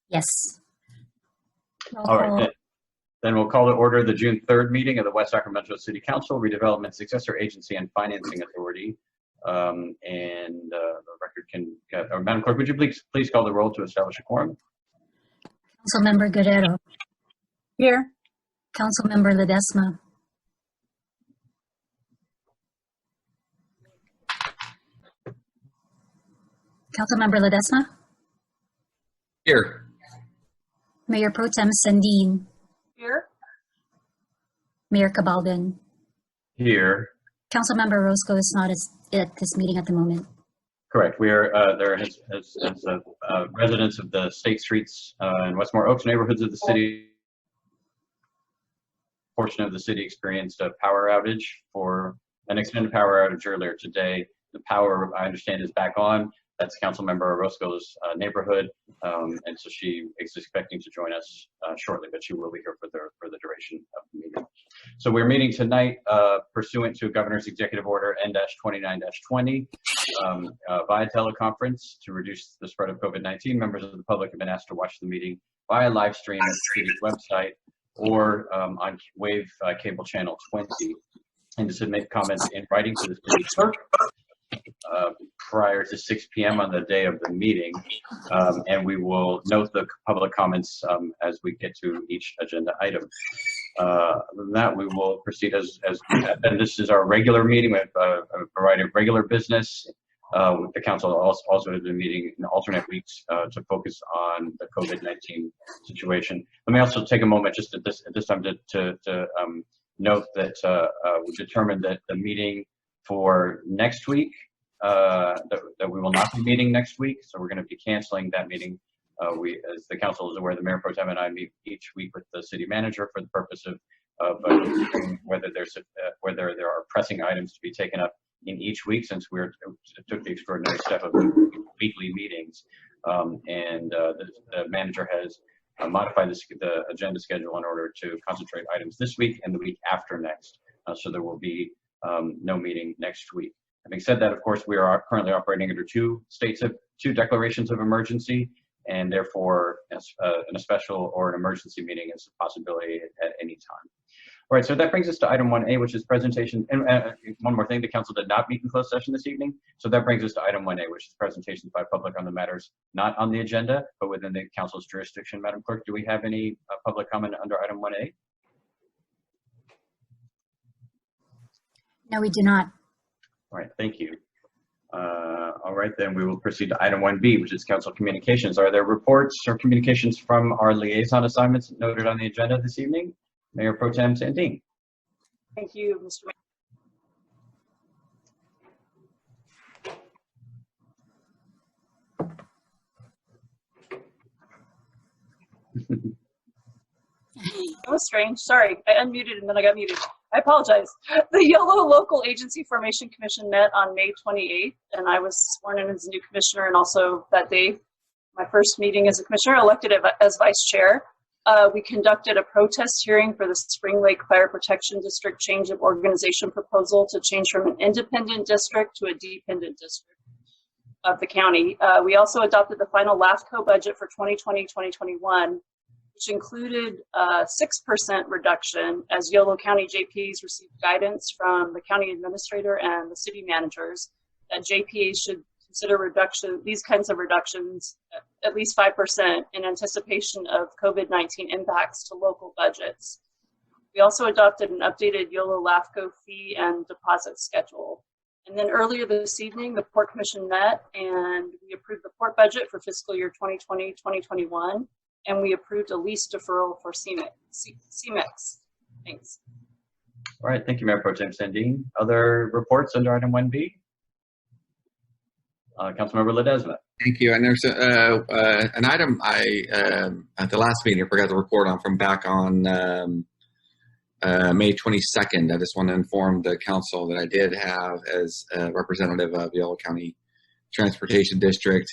Yes. All right, then we'll call to order the June 3rd meeting of the West Sacramento City Council, Redevelopment, Successor Agency, and Financing Authority. The record can, Madam Clerk, would you please call the roll to establish a quorum? Councilmember Guerrero. Here. Councilmember Ledesma. Councilmember Ledesma. Here. Mayor Pro Tem Sandin. Here. Mayor Cabalden. Here. Councilmember Roscoe is not at this meeting at the moment. Correct. We are there as residents of the State Streets and Westmore Oaks neighborhoods of the city. Portion of the city experienced a power outage for an extended power outage earlier today. The power, I understand, is back on. That's Councilmember Roscoe's neighborhood, and so she is expecting to join us shortly, but she will be here for the duration of the meeting. So we're meeting tonight pursuant to Governor's Executive Order N-29-20 via teleconference to reduce the spread of COVID-19. Members of the public have been asked to watch the meeting via live stream at the city's website or on Wave Cable Channel 20, and to submit comments in writing to the city clerk prior to 6 p.m. on the day of the meeting, and we will note the public comments as we get to each agenda item. Other than that, we will proceed as and this is our regular meeting. We have a variety of regular business. The council also has been meeting in alternate weeks to focus on the COVID-19 situation. Let me also take a moment just at this time to note that we determined that the meeting for next week, that we will not be meeting next week, so we're going to be canceling that meeting. As the council is aware, the Mayor Pro Tem and I meet each week with the city manager for the purpose of whether there are pressing items to be taken up in each week, since we took the extraordinary step of weekly meetings, and the manager has modified the agenda schedule in order to concentrate items this week and the week after next, so there will be no meeting next week. Having said that, of course, we are currently operating under two declarations of emergency, and therefore a special or an emergency meeting is a possibility at any time. All right, so that brings us to item 1A, which is presentation. And one more thing, the council did not meet in closed session this evening. So that brings us to item 1A, which is presentations by public on the matters not on the agenda, but within the council's jurisdiction. Madam Clerk, do we have any public comment under item 1A? No, we do not. All right, thank you. All right, then we will proceed to item 1B, which is council communications. Are there reports or communications from our liaison assignments noted on the agenda this evening? Mayor Pro Tem Sandin. Thank you, Mr. Mayor. That was strange. Sorry, I unmuted and then I got muted. I apologize. The Yolo Local Agency Formation Commission met on May 28th, and I was sworn in as a new commissioner, and also that day, my first meeting as a commissioner, elected as vice chair. We conducted a protest hearing for the Spring Lake Fire Protection District change of organization proposal to change from an independent district to a dependent district of the county. We also adopted the final LAFCO budget for 2020-2021, which included a 6% reduction as Yolo County JPAs received guidance from the county administrator and the city managers that JPAs should consider these kinds of reductions at least 5% in anticipation of COVID-19 impacts to local budgets. We also adopted an updated Yolo LAFCO fee and deposit schedule. And then earlier this evening, the Port Commission met and we approved the port budget for fiscal year 2020-2021, and we approved a lease deferral for CMEX. Thanks. All right, thank you, Mayor Pro Tem Sandin. Other reports under item 1B? Councilmember Ledesma. Thank you. And there's an item I, at the last meeting, I forgot to report on from back on May 22nd. I just want to inform the council that I did have as a representative of Yolo County Transportation District,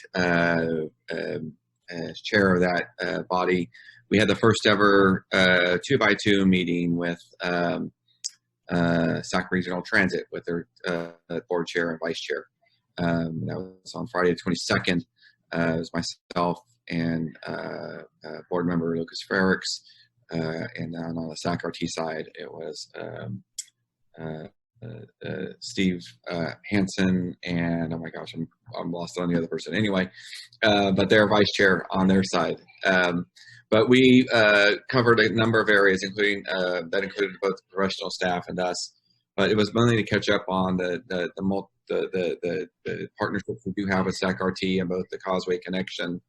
as chair of that body. We had the first ever 2x2 meeting with Sac Regional Transit with their board chair and vice chair. That was on Friday the 22nd. It was myself, and board member Lucas Frericks. And then on the SACRT side, it was Steve Hansen and, oh my gosh, I'm lost on the other person. Anyway, but they're vice chair on their side. But we covered a number of areas, including that included both professional staff and us. But it was mainly to catch up on the partnerships we do have with SACRT and both the Causeway Connection,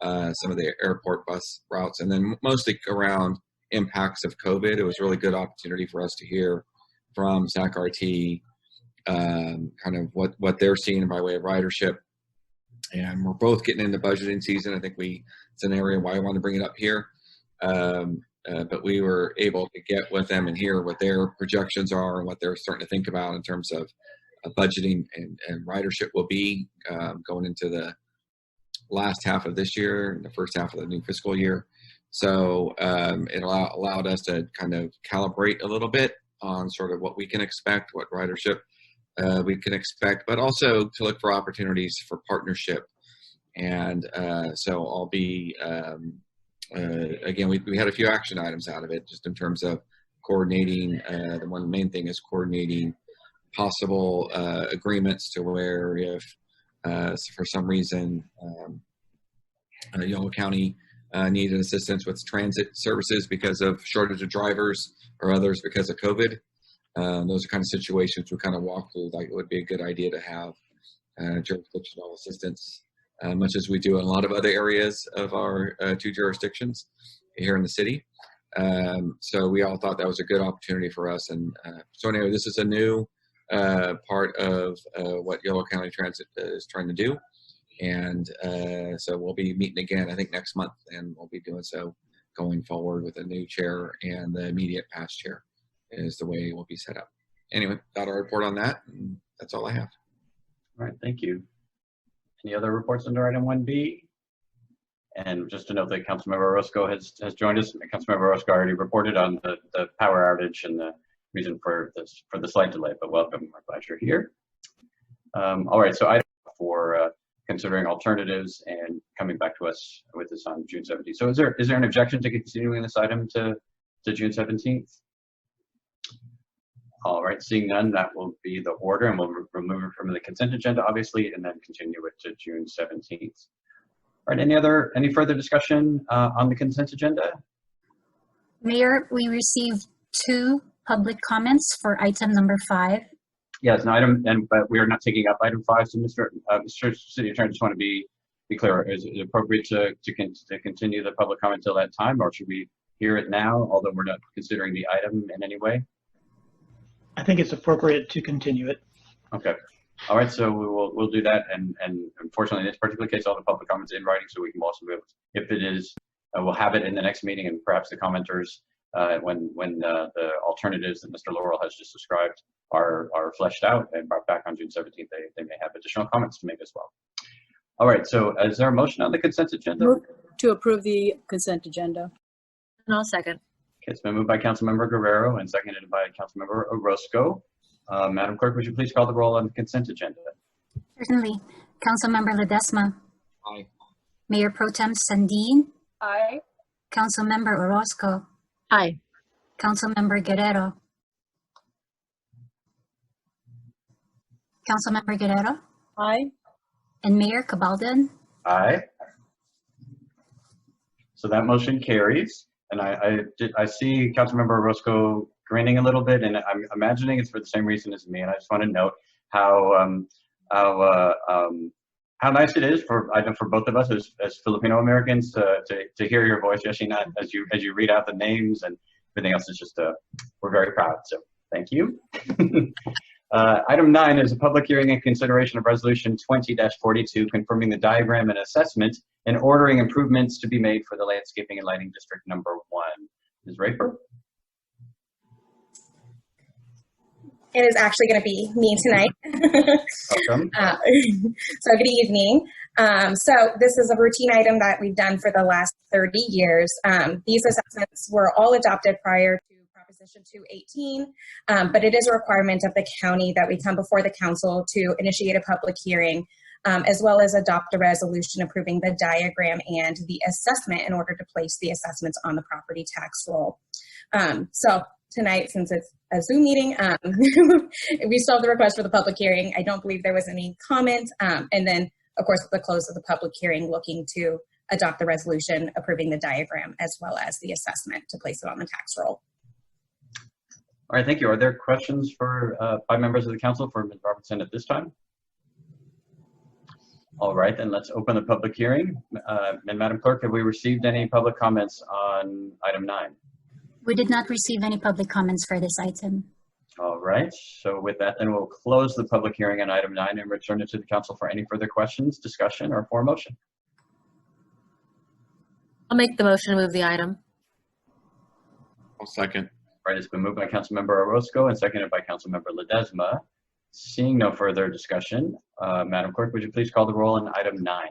some of the airport bus routes, and then mostly around impacts of COVID. It was a really good opportunity for us to hear from SACRT kind of what they're seeing by way of ridership. And we're both getting into budgeting season. I think it's an area why I want to bring it up here. But we were able to get with them and hear what their projections are and what they're starting to think about in terms of budgeting and ridership will be going into the last half of this year and the first half of the new fiscal year. So it allowed us to kind of calibrate a little bit on sort of what we can expect, what ridership we can expect, but also to look for opportunities for partnership. And so I'll be, again, we had a few action items out of it just in terms of coordinating. The one main thing is coordinating possible agreements to where if for some reason Yolo County needed assistance with transit services because of shortage of drivers or others because of COVID. Those are kind of situations we kind of walk through, like it would be a good idea to have jurisdictional assistance, much as we do in a lot of other areas of our two jurisdictions here in the city. So we all thought that was a good opportunity for us. And so anyway, this is a new part of what Yolo County Transit is trying to do. And so we'll be meeting again, I think, next month, and we'll be doing so going forward with a new chair, and the immediate past chair is the way it will be set up. Anyway, got our report on that, and that's all I have. All right, thank you. Any other reports under item 1B? And just to note that Councilmember Orozco has joined us. Councilmember Orozco already reported on the power outage and the reason for the slight delay, but welcome. We're glad you're here. All right, so item for considering alternatives and coming back to us with this on June 17th. So is there an objection to continuing this item to June 17th? All right, seeing none, that will be the order, and we'll remove it from the consent agenda, obviously, and then continue it to June 17th. All right, any further discussion on the consent agenda? Mayor, we received 2 public comments for item number 5. Yes, but we are not taking up item 5. So, Mr. City Attorney, just want to be clear: is it appropriate to continue the public comment till that time, or should we hear it now, although we're not considering the item in any way? I think it's appropriate to continue it. Okay. All right. So we'll do that, and unfortunately, in this particular case, all the public comments in writing, so we can also be able to, if it is, we'll have it in the next meeting, and perhaps the commenters, when the alternatives that Mr. Laurel has just described are fleshed out and brought back on June 17th, they may have additional comments to make as well. All right. So is there a motion on the consent agenda? Move to approve the consent agenda. And I'll second. Okay, it's been moved by Councilmember Guerrero and seconded by Councilmember Orozco. Madam Clerk, would you please call the roll on the consent agenda? Certainly. Councilmember Ledesma. Aye. Mayor Pro Tem Sandin. Aye. Councilmember Orozco. Aye. Councilmember Guerrero. Councilmember Guerrero. Aye. And Mayor Cabalden. Aye. So that motion carries. And I see Councilmember Orozco grinning a little bit, and I'm imagining it's for the same reason as me. And I just want to note how nice it is for both of us as Filipino Americans to hear your voice, Yashina, as you read out the names, and everything else is just we're very proud. So thank you. Item 9 is a public hearing and consideration of resolution 20-42, confirming the diagram and assessment and ordering improvements to be made for the landscaping and lighting district number 1. Ms. Raper? It is actually going to be me tonight. Welcome. So good evening. So this is a routine item that we've done for the last 30 years. These assessments were all adopted prior to Proposition 218, but it is a requirement of the county that we come before the council to initiate a public hearing as well as adopt a resolution approving the diagram and the assessment in order to place the assessments on the property tax roll. So tonight, since it's a Zoom meeting, we still have the request for the public hearing. I don't believe there was any comment. And then, of course, at the close of the public hearing, looking to adopt the resolution approving the diagram as well as the assessment to place it on the tax roll. All right, thank you. Are there questions for by members of the council for Ms. Robertson at this time? All right, then let's open the public hearing. And Madam Clerk, have we received any public comments on item 9? We did not receive any public comments for this item. All right, so with that, then we'll close the public hearing on item 9 and return it to the council for any further questions, discussion, or for a motion. I'll make the motion to move the item. I'll second. All right, it's been moved by Councilmember Orozco and seconded by Councilmember Ledesma. Seeing no further discussion, Madam Clerk, would you please call the roll on item 9?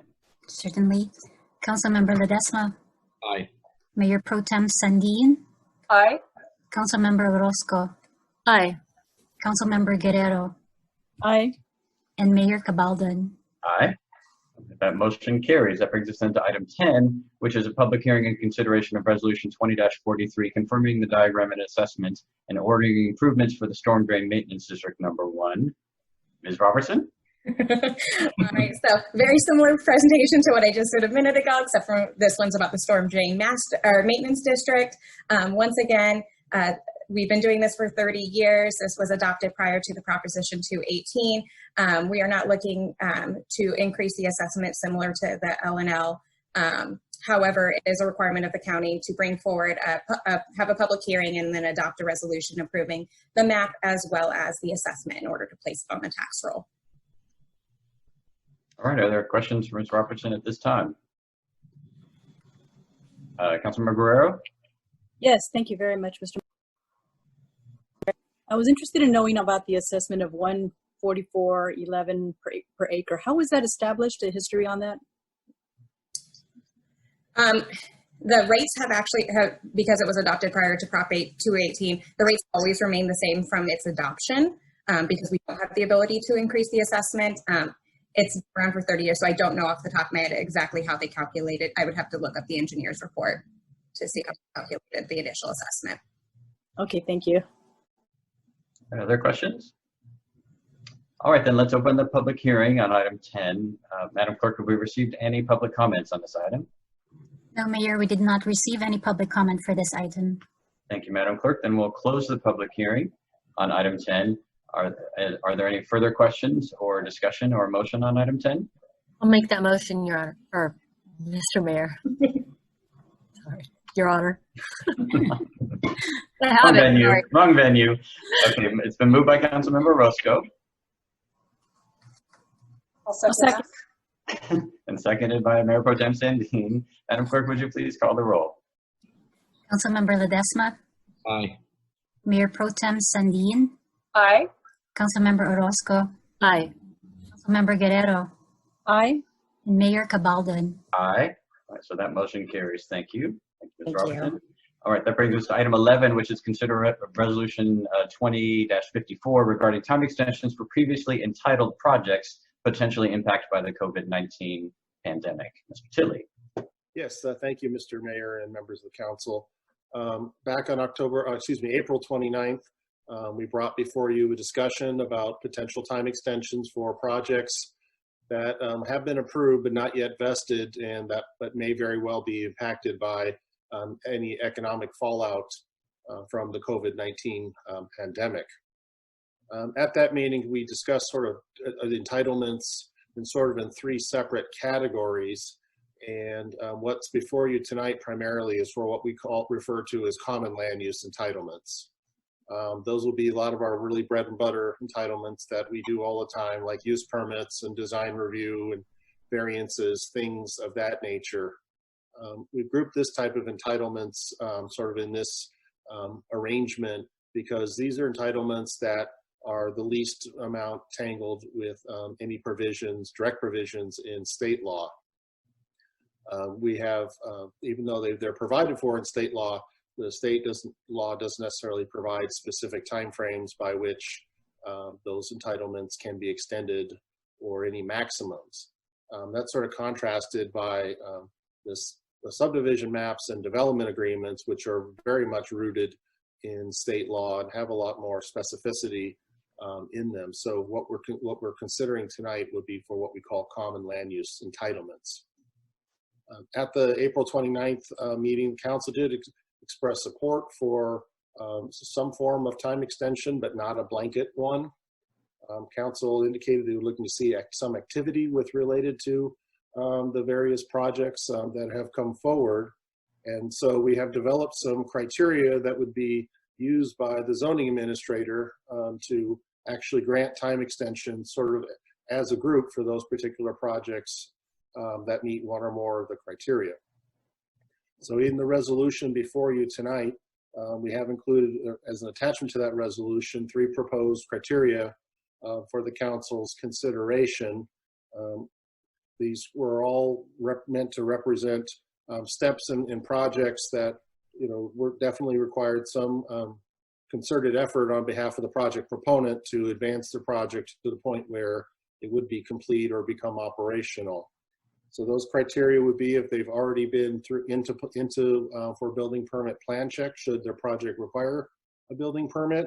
Certainly. Councilmember Ledesma. Aye. Mayor Pro Tem Sandin. Aye. Councilmember Orozco. Aye. Councilmember Guerrero. Aye. And Mayor Cabaldon. Aye. That motion carries. That brings us into item 10, which is a public hearing and consideration of Resolution 20-43, confirming the diagram and assessment and ordering improvements for the Storm Drain Maintenance District Number 1. Ms. Robertson? All right, so very similar presentation to what I just did a minute ago, except for this one's about the Storm Drain Maintenance District. Once again, we've been doing this for 30 years. This was adopted prior to the Proposition 218. We are not looking to increase the assessment similar to the L&L. However, it is a requirement of the county to bring forward, have a public hearing and then adopt a resolution approving the map as well as the assessment in order to place it on the tax roll. All right, are there questions for Ms. Robertson at this time? Councilmember Guerrero? Yes, thank you very much, Mr. I was interested in knowing about the assessment of 144.11 per acre. How was that established? A history on that? The rates have because it was adopted prior to Prop 218, the rates always remain the same from its adoption because we don't have the ability to increase the assessment. It's around for 30 years, so I don't know off the top of my head exactly how they calculated. I would have to look up the engineer's report to see how they calculated the initial assessment. Okay, thank you. Other questions? All right, then let's open the public hearing on item 10. Madam Clerk, have we received any public comments on this item? No, Mayor, we did not receive any public comment for this item. Thank you, Madam Clerk. Then we'll close the public hearing on item 10. Are there any further questions or discussion or motion on item 10? I'll make that motion, Your Honor, or Mr. Mayor. Sorry, Your Honor. Wrong venue. Sorry. Wrong venue. Okay, it's been moved by Councilmember Roscoe. I'll second that. And seconded by Mayor Pro Tem Sandin. Madam Clerk, would you please call the roll? Councilmember Ledesma. Aye. Mayor Pro Tem Sandin. Aye. Councilmember Orozco. Aye. Councilmember Guerrero. Aye. And Mayor Cabaldon. Aye. All right, so that motion carries. Thank you. Thank you, Ms. Thank Robertson. you. All right, that brings us to item 11, which is consider Resolution 20-54 regarding time extensions for previously entitled projects potentially impacted by the COVID-19 pandemic. Mr. Tilley. Yes, thank you, Mr. Mayor and members of the council. Back on April 29th, we brought before you a discussion about potential time extensions for projects that have been approved but not yet vested, and that may very well be impacted by any economic fallout from the COVID-19 pandemic. At that meeting, we discussed sort of entitlements in three separate categories. And what's before you tonight primarily is for what we refer to as common land use entitlements. Those will be a lot of our really bread and butter entitlements that we do all the time, like use permits and design review and variances, things of that nature. We've grouped this type of entitlements sort of in this arrangement because these are entitlements that are the least amount tangled with any provisions, direct provisions in state law. We have, even though they're provided for in state law, the state law doesn't necessarily provide specific timeframes by which those entitlements can be extended or any maximums. That's sort of contrasted by the subdivision maps and development agreements, which are very much rooted in state law and have a lot more specificity in them. So what we're considering tonight would be for what we call common land use entitlements. At the April 29th meeting, Council did express support for some form of time extension, but not a blanket one. Council indicated they were looking to see some activity related to the various projects that have come forward. And so we have developed some criteria that would be used by the zoning administrator to actually grant time extension sort of as a group for those particular projects that meet one or more of the criteria. So in the resolution before you tonight, we have included as an attachment to that resolution 3 proposed criteria for the council's consideration. These were all meant to represent steps in projects that were definitely required some concerted effort on behalf of the project proponent to advance the project to the point where it would be complete or become operational. So those criteria would be if they've already been for building permit plan check, should their project require a building permit.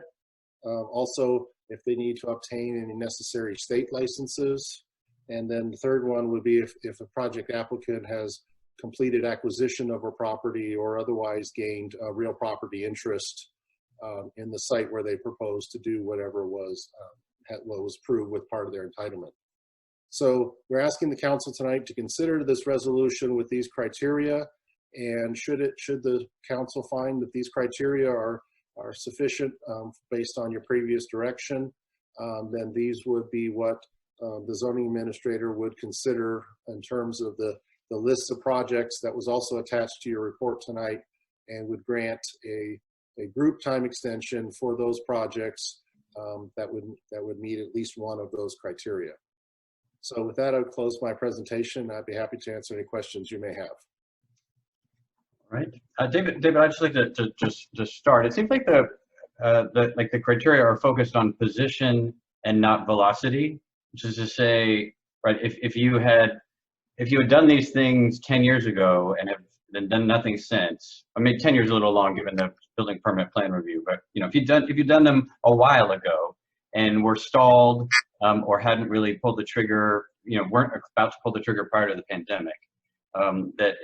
Also, if they need to obtain any necessary state licenses. And then the third one would be if a project applicant has completed acquisition of a property or otherwise gained a real property interest in the site where they propose to do whatever was approved with part of their entitlement. So we're asking the council tonight to consider this resolution with these criteria, and should the council find that these criteria are sufficient based on your previous direction, then these would be what the zoning administrator would consider in terms of the list of projects that was also attached to your report tonight, and would grant a group time extension for those projects that would meet at least one of those criteria. So with that, I would close my presentation. I'd be happy to answer any questions you may have. All right, David, I'd just like to just start. It seems like the criteria are focused on position and not velocity, which is to say, right, if you had done these things 10 years ago and have done nothing since, I mean, 10 years is a little long given the building permit plan review, but if you've done them a while ago and were stalled or hadn't really pulled the trigger, weren't about to pull the trigger prior to the pandemic, that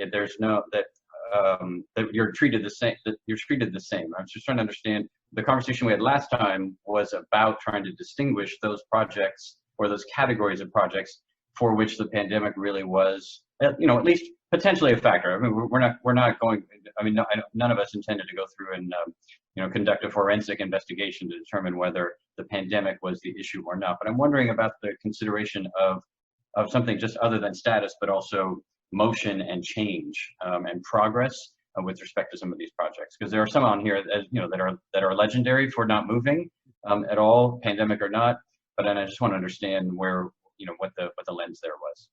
you're treated the same. I was just trying to understand. The conversation we had last time was about trying to distinguish those projects or those categories of projects for which the pandemic really was, at least potentially a factor. I mean, we're not going. I mean, none of us intended to go through and conduct a forensic investigation to determine whether the pandemic was the issue or not. But I'm wondering about the consideration of something just other than status, but also motion and change and progress with respect to some of these projects, because there are some on here that are legendary for not moving at all, pandemic or not. But then I just want to understand where what the lens there was.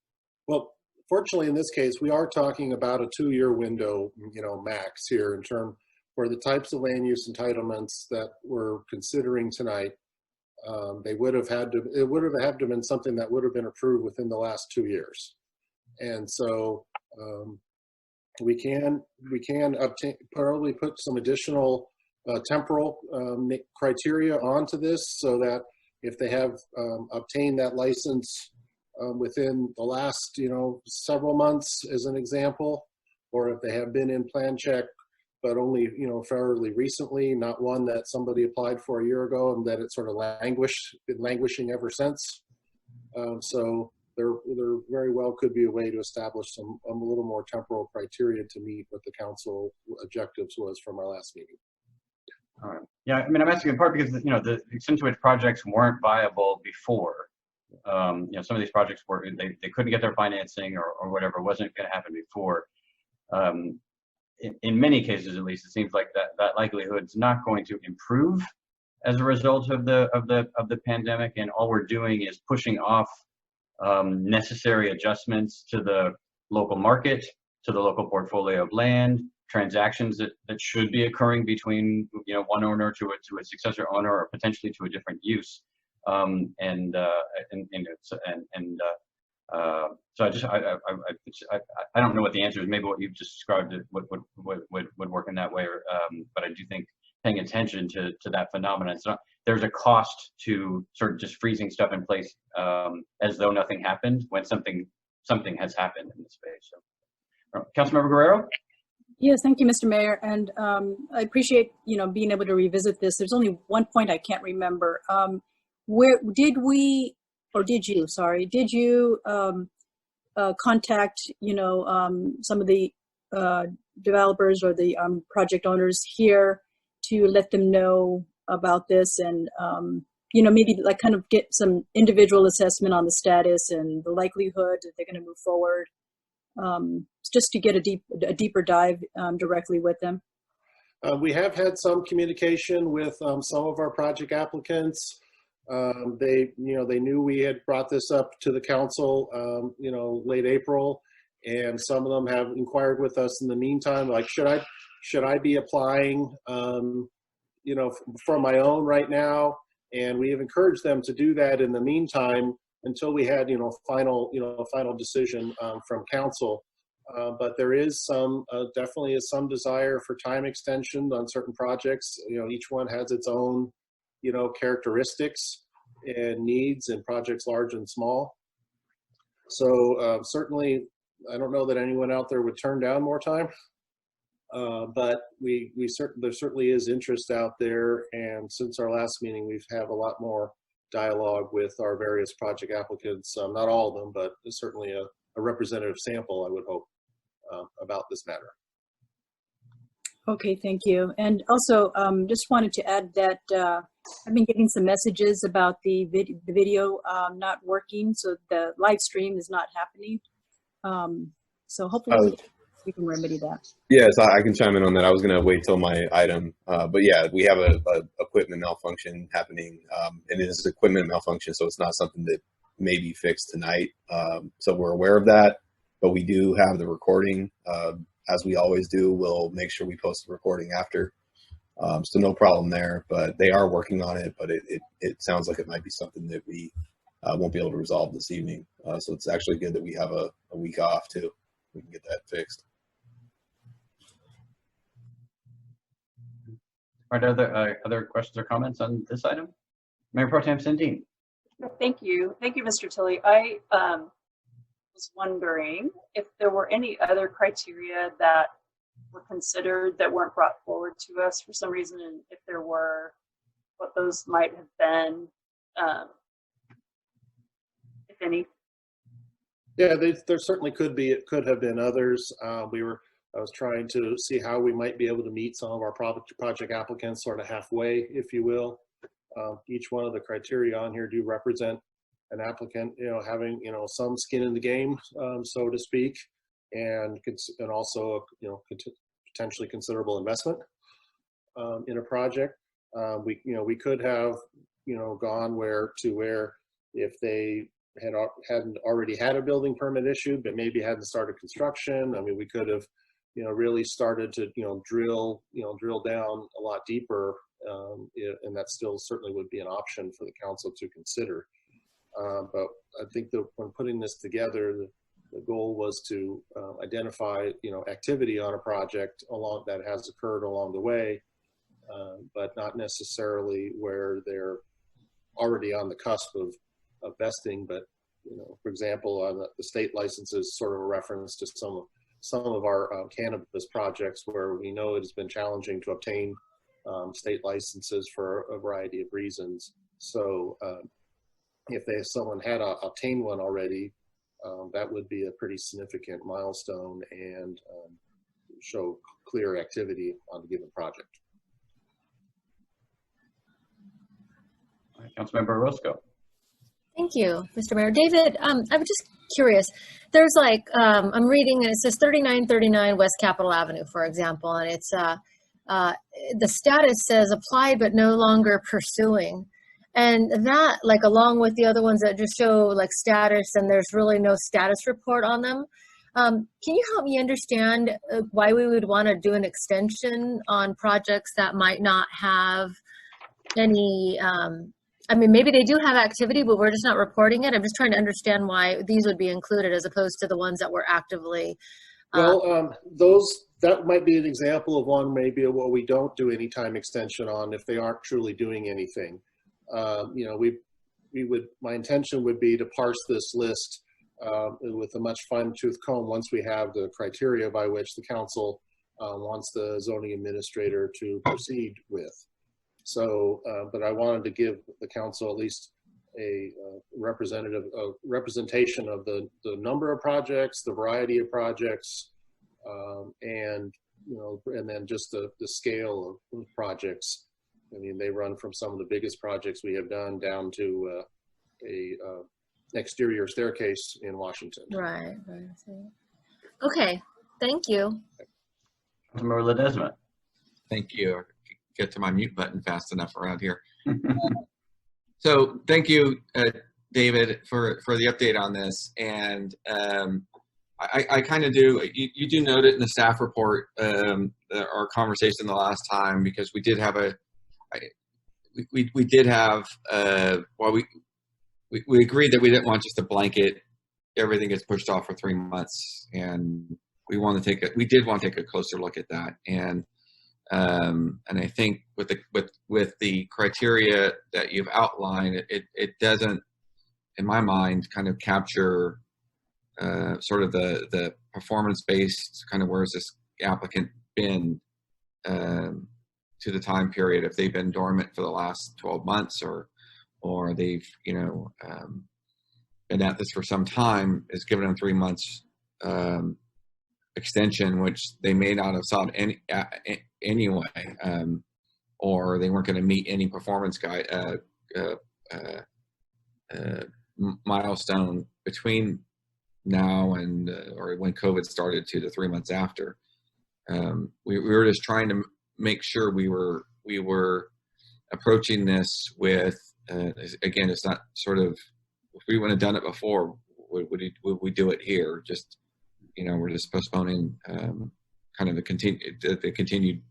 Well, fortunately, in this case, we are talking about a 2-year window, max here in terms for the types of land use entitlements that we're considering tonight. It would have had to been something that would have been approved within the last 2 years. And so we can probably put some additional temporal criteria onto this, so that if they have obtained that license within the last several months, as an example, or if they have been in plan check but only fairly recently, not one that somebody applied for a year ago and that it's sort of been languishing ever since. So there very well could be a way to establish some a little more temporal criteria to meet what the council objectives was from our last meeting. All right. Yeah, I mean, I'm asking in part because the extent to which projects weren't viable before. Some of these projects they couldn't get their financing or whatever wasn't going to happen before. In many cases, at least, it seems like that likelihood is not going to improve as a result of the pandemic, and all we're doing is pushing off necessary adjustments to the local market, to the local portfolio of land, transactions that should be occurring between one owner to a successor owner, or potentially to a different use. So I don't know what the answer is. Maybe what you've just described would work in that way, but I do think paying attention to that phenomenon. So there's a cost to sort of just freezing stuff in place as though nothing happened when something has happened in the space. So, Councilmember Guerrero. Yes, thank you, Mr. Mayor, and I appreciate being able to revisit this. There's only one point I can't remember. Where did we, or did you? Sorry, did you contact some of the developers or the project owners here to let them know about this, and maybe like kind of get some individual assessment on the status and the likelihood that they're going to move forward, just to get a deeper dive directly with them? We have had some communication with some of our project applicants. They knew we had brought this up to the council, late April, and some of them have inquired with us in the meantime, like, should I be applying, for my own right now? And we have encouraged them to do that in the meantime until we had, final decision from council. But there is definitely some desire for time extension on certain projects. Each one has its own, characteristics and needs, and projects large and small. So certainly, I don't know that anyone out there would turn down more time, but there certainly is interest out there. And since our last meeting, we've had a lot more dialogue with our various project applicants. Not all of them, but certainly a representative sample, I would hope, about this matter. Okay, thank you. And also, just wanted to add that I've been getting some messages about the video not working, so the live stream is not happening. So hopefully we can remedy that. Yes, I can chime in on that. I was going to wait till my item, but yeah, we have a equipment malfunction happening, and it is equipment malfunction, so it's not something that may be fixed tonight. So we're aware of that, but we do have the recording. As we always do, we'll make sure we post the recording after. So no problem there, but they are working on it, but it sounds like it might be something that we won't be able to resolve this evening. So it's actually good that we have a week off too. We can get that fixed. Are there other questions or comments on this item? Mayor Pro Tem Sandine. Thank you, Mr. Tilley. I was wondering if there were any other criteria that were considered that weren't brought forward to us for some reason, and if there were, what those might have been, if any. Yeah, there certainly could have been others. I was trying to see how we might be able to meet some of our project applicants sort of halfway, if you will. Each one of the criteria on here do represent an applicant, having, some skin in the game, so to speak, and also, potentially considerable investment in a project. We could have, gone where if they hadn't already had a building permit issued, but maybe hadn't started construction. I mean, we could have, really started to, drill down a lot deeper, and that still certainly would be an option for the council to consider. But I think that when putting this together, the goal was to identify, activity on a project that has occurred along the way, but not necessarily where they're already on the cusp of vesting. But, for example, on the state licenses, sort of a reference to some of our cannabis projects where we know it has been challenging to obtain state licenses for a variety of reasons. So if someone had obtained one already, that would be a pretty significant milestone and show clear activity on a given project. All right, Councilmember Orozco. Thank you, Mr. Mayor. David, I was just curious. There's I'm reading, and it says 3939 West Capitol Avenue, for example, and it's the status says applied but no longer pursuing. And that, along with the other ones that just show status and there's really no status report on them, can you help me understand why we would want to do an extension on projects that might not have any I mean, maybe they do have activity, but we're just not reporting it. I'm just trying to understand why these would be included as opposed to the ones that were actively. Well, that might be an example of one maybe what we don't do any time extension on if they aren't truly doing anything. You know, my intention would be to parse this list with a much fine-tooth comb once we have the criteria by which the council wants the zoning administrator to proceed with. So, but I wanted to give the council at least a representation of the number of projects, the variety of projects, and you know, and then just the scale of projects. I mean, they run from some of the biggest projects we have done down to a exterior staircase in Washington. Right. Okay. Thank you. Councilmember Ledesma. Thank you. I could get to my mute button fast enough around here. So thank you, David, for the update on this. And I kind of do, you do note it in the staff report, our conversation the last time, because we did have we did have, well, we agreed that we didn't want just a blanket, everything gets pushed off for 3 months. And we did want to take a closer look at that. And I think with the criteria that you've outlined, it doesn't, in my mind, kind of capture sort of the performance-based kind of where's this applicant been to the time period, if they've been dormant for the last 12 months or they've, you know, been at this for some time, is given them 3 months extension, which they may not have sought anyway, or they weren't going to meet any performance milestone between now and or when COVID started to the 3 months after. We were just trying to make sure we were approaching this with again, it's not sort of, if we would have done it before, would we do it here? Just, you know, we're just postponing kind of the continued,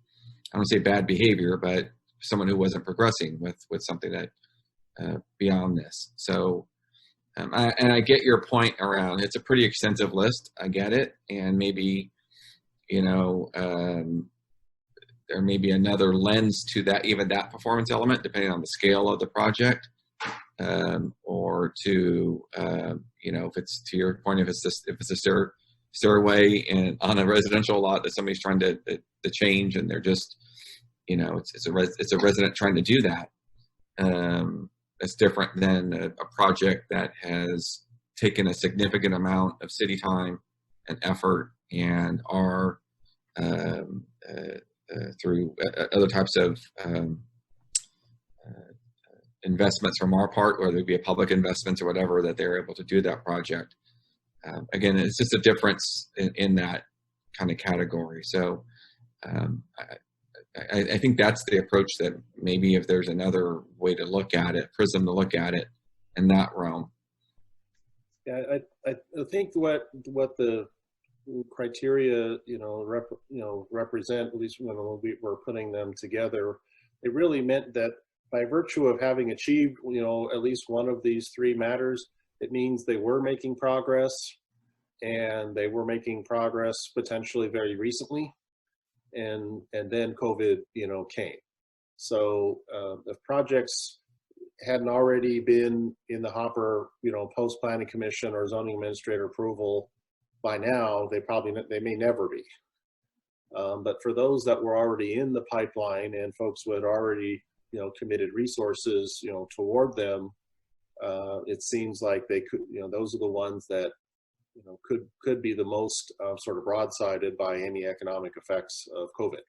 I don't say bad behavior, but someone who wasn't progressing with something that beyond this. So, I get your point around, it's a pretty extensive list. I get it. And maybe, you know, there may be another lens to that, even that performance element, depending on the scale of the project, or to, you know, if it's to your point, if it's a stairway and on a residential lot that somebody's trying to change, and they're just, you know, it's a resident trying to do that. It's different than a project that has taken a significant amount of city time and effort and are through other types of investments from our part, whether it be a public investments or whatever, that they're able to do that project. Again, it's just a difference in that kind of category. So I think that's the approach that maybe if there's another way to look at it, prism to look at it in that realm. Yeah, I think what the criteria, you know, represent, at least when we were putting them together, it really meant that by virtue of having achieved, you know, at least one of these three matters, it means they were making progress, and they were making progress potentially very recently. And then COVID, you know, came. So if projects hadn't already been in the hopper, you know, post planning commission or zoning administrator approval by now, they may never be. But for those that were already in the pipeline and folks who had already, you know, committed resources, you know, toward them, it seems like they could, you know, those are the ones that, you know, could be the most sort of broadsided by any economic effects of COVID.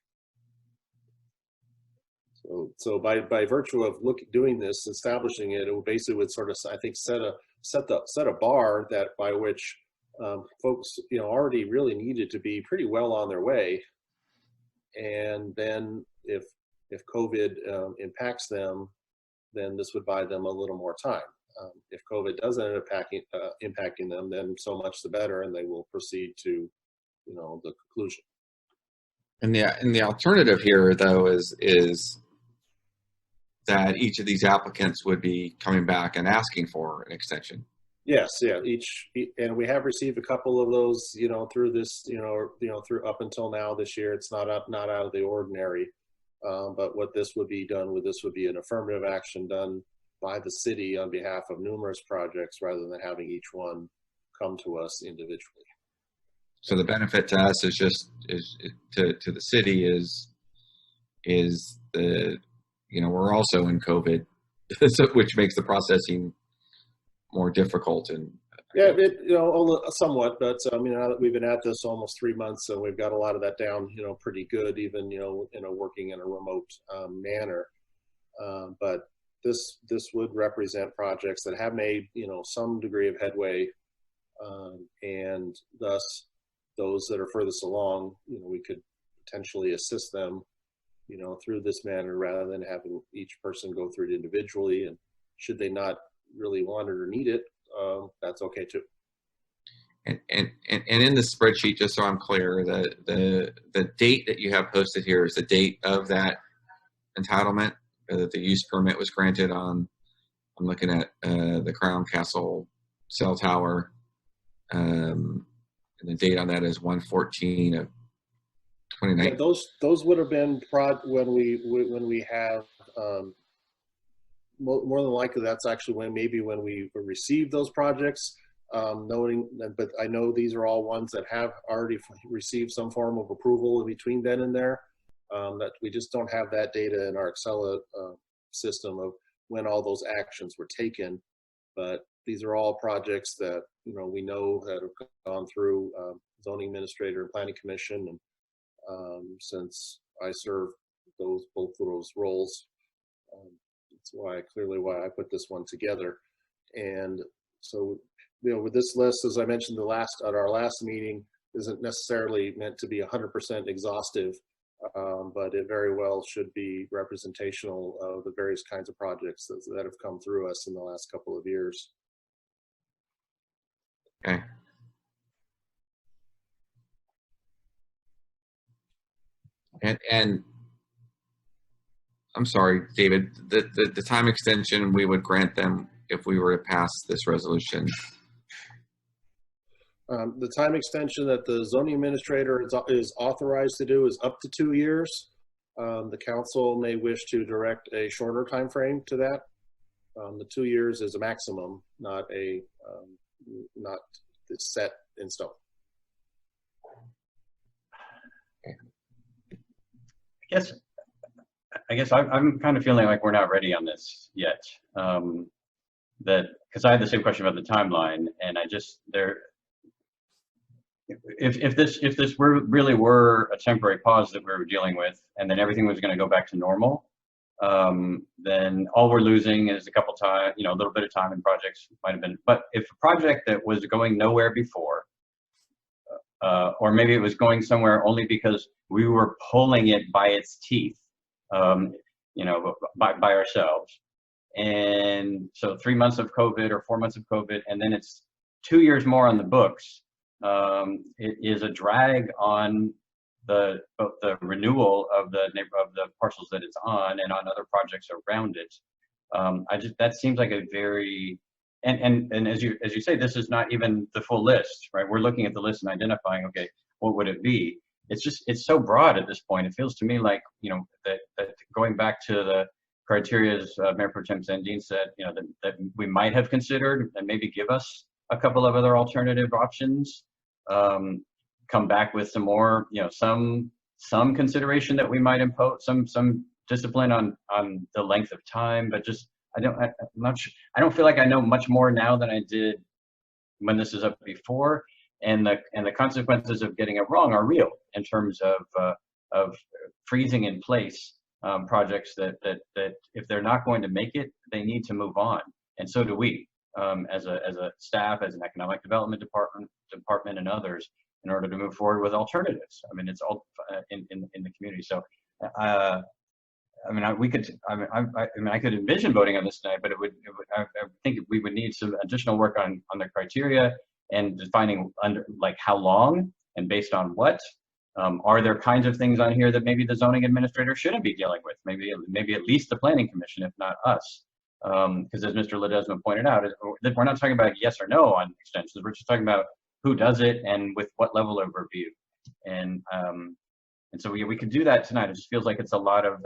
So by virtue of doing this, establishing it, it basically would sort of, I think, set a bar that by which folks, you know, already really needed to be pretty well on their way. And then if COVID impacts them, then this would buy them a little more time. If COVID doesn't end up impacting them, then so much the better, and they will proceed to, you know, the conclusion. And the alternative here, though, is that each of these applicants would be coming back and asking for an extension. Yes, yeah, and we have received a couple of those, through this, through up until now this year. It's not out of the ordinary. But what this would be an affirmative action done by the city on behalf of numerous projects rather than having each one come to us individually. So the benefit to us is to the city is the, we're also in COVID, which makes the processing more difficult. And yeah, somewhat, but now that we've been at this almost 3 months, so we've got a lot of that down, pretty good, even, working in a remote manner. But this would represent projects that have made, some degree of headway, and thus those that are furthest along, we could potentially assist them, through this manner rather than having each person go through it individually. And should they not really want it or need it, that's okay too. And in the spreadsheet, just so I'm clear, the date that you have posted here is the date of that entitlement, that the use permit was granted on. I'm looking at the Crown Castle cell tower, and the date on that is 1/14 of 2019. Yeah, those would have been when we have. More than likely, that's actually when we received those projects, but I know these are all ones that have already received some form of approval in between then and there. That we just don't have that data in our Excel system of when all those actions were taken. But these are all projects that we know that have gone through zoning administrator and planning commission, and since I serve both of those roles. That's why I put this one together. And so, with this list, as I mentioned at our last meeting, isn't necessarily meant to be 100% exhaustive, but it very well should be representational of the various kinds of projects that have come through us in the last couple of years. Okay. And I'm sorry, David, the time extension we would grant them if we were to pass this resolution. The time extension that the zoning administrator is authorized to do is up to 2 years. The council may wish to direct a shorter time frame to that. The 2 years is a maximum, not set in stone. I guess I'm kind of feeling like we're not ready on this yet. Because I had the same question about the timeline, and if this really were a temporary pause that we were dealing with, and then everything was going to go back to normal, then all we're losing is a little bit of time in projects might have been. But if a project that was going nowhere before, or maybe it was going somewhere only because we were pulling it by its teeth, by ourselves. And so 3 months of COVID or 4 months of COVID, and then it's 2 years more on the books. It is a drag on both the renewal of the parcels that it's on and on other projects around it. That seems like a very, and as you say, this is not even the full list, right? We're looking at the list and identifying, okay, what would it be? It's so broad at this point. It feels to me like, that going back to the criteria, as Mayor Pro Tem Sandin said, that we might have considered, and maybe give us a couple of other alternative options. Come back with some more, some consideration that we might impose, some discipline on the length of time, but just I don't feel like I know much more now than I did when this is up before. And the consequences of getting it wrong are real in terms of freezing in place projects that if they're not going to make it, they need to move on, and so do we as a staff, as an economic development department, and others, in order to move forward with alternatives. I mean, it's all in the community. So, I could envision voting on this tonight, but I think we would need some additional work on the criteria and defining how long and based on what, Are there kinds of things on here that maybe the zoning administrator shouldn't be dealing with? Maybe at least the planning commission, if not us. Because as Mr. Ledesma pointed out, we're not talking about yes or no on extensions. We're just talking about who does it and with what level of review. And so we could do that tonight. It just feels like it's a lot of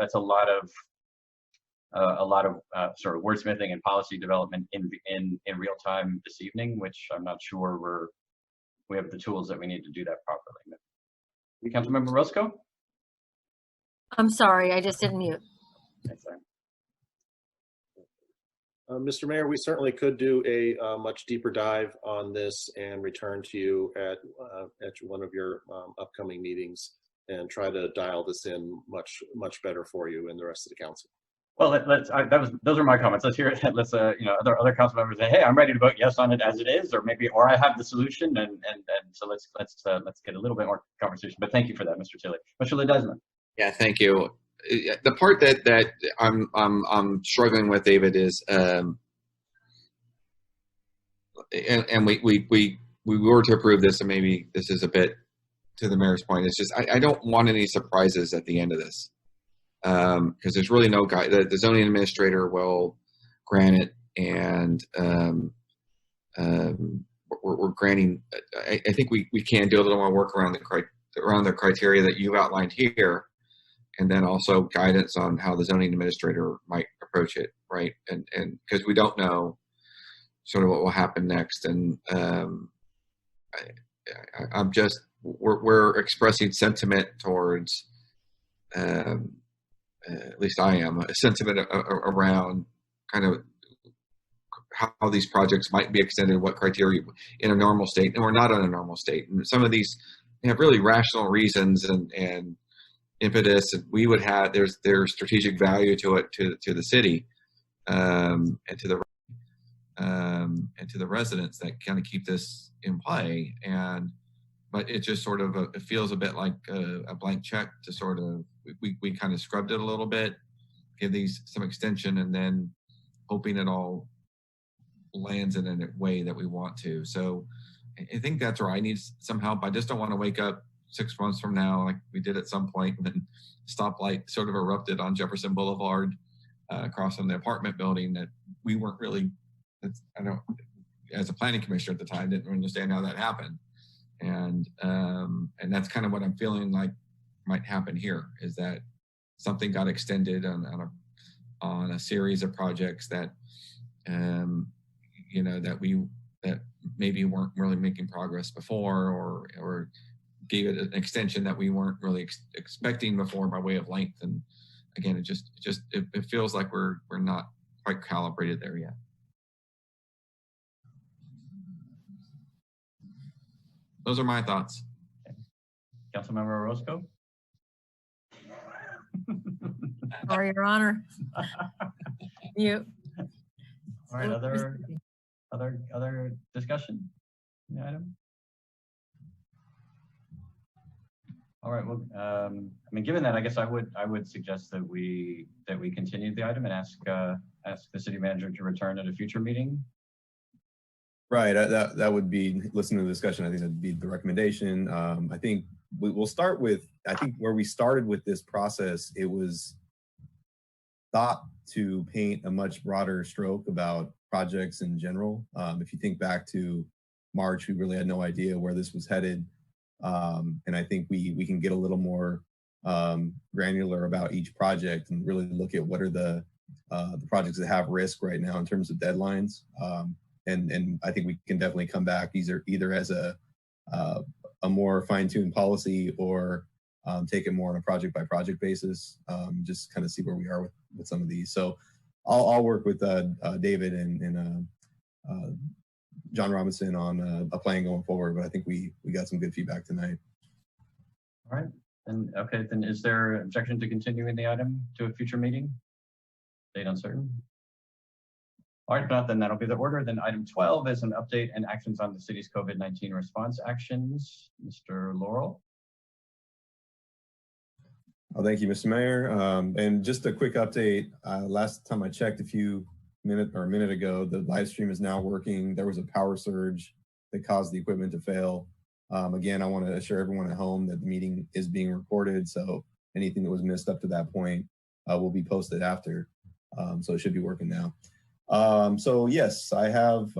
sort of wordsmithing and policy development in real time this evening, which I'm not sure we have the tools that we need to do that properly. Councilmember Roscoe? I'm sorry, I just didn't mute. Mr. Mayor, we certainly could do a much deeper dive on this and return to you at one of your upcoming meetings and try to dial this in much better for you and the rest of the council. Well, those are my comments. Let's hear it. Let's other council members say, hey, I'm ready to vote yes on it as it is, or I have the solution, and so let's get a little bit more conversation. But thank you for that, Mr. Tilley. Mr. Ledesma. Yeah, thank you. The part that I'm struggling with, David, is and we were to approve this, and maybe this is a bit to the mayor's point. It's just I don't want any surprises at the end of this. Because there's really no guy. The zoning administrator will grant it, and we're granting. I think we can do a little more work around the criteria that you've outlined here, and then also guidance on how the zoning administrator might approach it, right? And because we don't know sort of what will happen next, and I'm just we're expressing sentiment towards. At least I am, a sentiment around kind of how these projects might be extended, what criteria in a normal state, and we're not in a normal state. And some of these have really rational reasons and impetus, and we would have, there's strategic value to it, to the city, and to the residents that kind of keep this in play. But it just sort of it feels a bit like a blank check to sort of, we kind of scrubbed it a little bit, give these some extension, and then hoping it all lands in a way that we want to. So I think that's where I need some help. I just don't want to wake up 6 months from now, like we did at some point, and then stoplight sort of erupted on Jefferson Boulevard across from the apartment building that we weren't really, as a planning commissioner at the time, didn't understand how that happened. And that's kind of what I'm feeling like might happen here, is that something got extended on a series of projects that that maybe weren't really making progress before, or gave it an extension that we weren't really expecting before by way of length. And again, it feels like we're not quite calibrated there yet. Those are my thoughts. Councilmember Orozco? Sorry, Your Honor. Mute. All right, other discussion on the item? All right, well, I mean, given that, I guess I would suggest that we continue the item and ask the city manager to return at a future meeting. Right, that would be, listening to the discussion, I think that'd be the recommendation. I think we'll start with, I think where we started with this process, it was thought to paint a much broader stroke about projects in general. If you think back to March, we really had no idea where this was headed. And I think we can get a little more granular about each project and really look at what are the projects that have risk right now in terms of deadlines. And I think we can definitely come back either as a more fine-tuned policy, or take it more on a project-by-project basis. Just kind of see where we are with some of these. So I'll work with David and John Robinson on a plan going forward. But I think we got some good feedback tonight. All right. And okay, then is there objection to continuing the item to a future meeting? Date uncertain. All right, if not, then that'll be the order. Then item 12 is an update and actions on the city's COVID-19 response actions. Mr. Laurel. Oh, thank you, Mr. Mayor. And just a quick update. Last time I checked a minute ago, the live stream is now working. There was a power surge that caused the equipment to fail. Again, I want to assure everyone at home that the meeting is being recorded, so anything that was missed up to that point will be posted after. So it should be working now. So yes, I have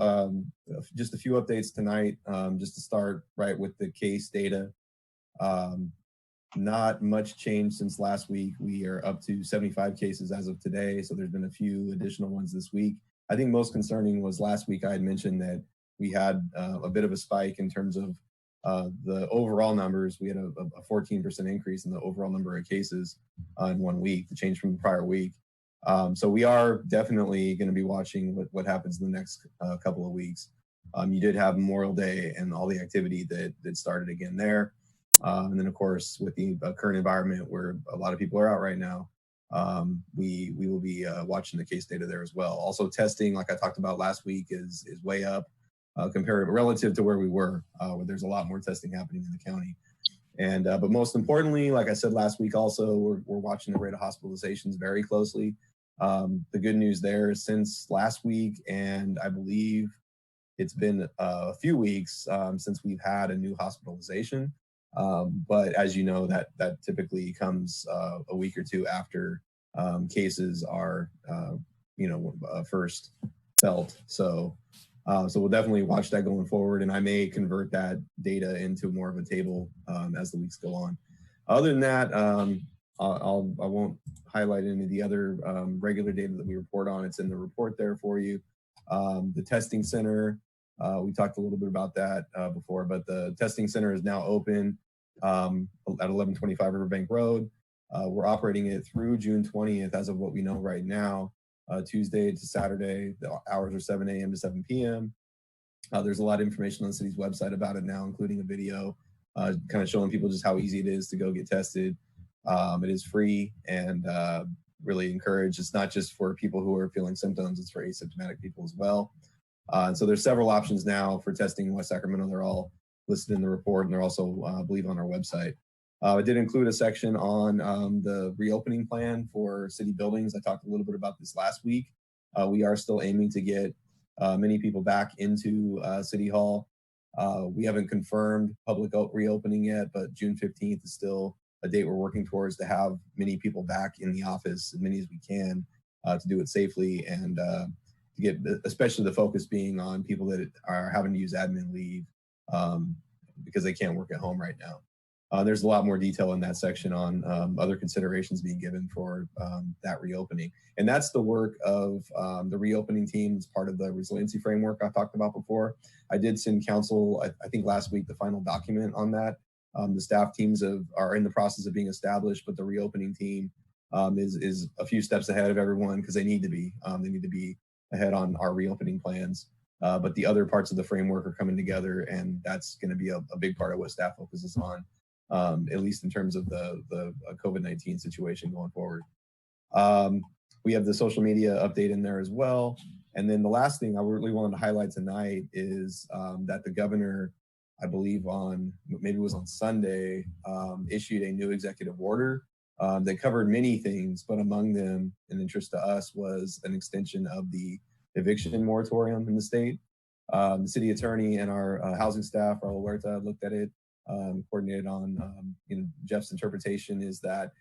just a few updates tonight, just to start right with the case data. Not much change since last week. We are up to 75 cases as of today, so there's been a few additional ones this week. I think most concerning was last week I had mentioned that we had a bit of a spike in terms of the overall numbers. We had a 14% increase in the overall number of cases in 1 week, the change from the prior week. So we are definitely going to be watching what happens in the next couple of weeks. You did have Memorial Day and all the activity that started again there. And then, of course, with the current environment where a lot of people are out right now, we will be watching the case data there as well. Also, testing, like I talked about last week, is way up compared relative to where we were, where there's a lot more testing happening in the county. And but most importantly, like I said last week, also we're watching the rate of hospitalizations very closely. The good news there is since last week, and I believe it's been a few weeks since we've had a new hospitalization. But as you know, that typically comes a week or two after cases are, first felt. So we'll definitely watch that going forward, and I may convert that data into more of a table as the weeks go on. Other than that, I won't highlight any of the other regular data that we report on. It's in the report there for you. The testing center, we talked a little bit about that before, but the testing center is now open at 1125 Riverbank Road. We're operating it through June 20th as of what we know right now, Tuesday to Saturday. The hours are 7 a.m. to 7 p.m. There's a lot of information on the city's website about it now, including a video kind of showing people just how easy it is to go get tested. It is free and really encouraged. It's not just for people who are feeling symptoms, it's for asymptomatic people as well. So there's several options now for testing in West Sacramento. They're all listed in the report, and they're also, I believe, on our website. I did include a section on the reopening plan for city buildings. I talked a little bit about this last week. We are still aiming to get many people back into City Hall. We haven't confirmed public reopening yet, but June 15th is still a date we're working towards to have many people back in the office, as many as we can, to do it safely, and to get, especially the focus being on people that are having to use admin leave because they can't work at home right now. There's a lot more detail in that section on other considerations being given for that reopening. And that's the work of the reopening team as part of the resiliency framework I talked about before. I did send council, I think last week, the final document on that. The staff teams are in the process of being established, but the reopening team is a few steps ahead of everyone because they need to be. They need to be ahead on our reopening plans. But the other parts of the framework are coming together, and that's going to be a big part of what staff focuses on. At least in terms of the COVID-19 situation going forward. We have the social media update in there as well. And then the last thing I really wanted to highlight tonight is that the governor, I believe maybe it was on Sunday, issued a new executive order that covered many things, but among them, in interest to us, was an extension of the eviction moratorium in the state. The city attorney and our housing staff, Raul Huerta, looked at it. Coordinated on Jeff's interpretation is that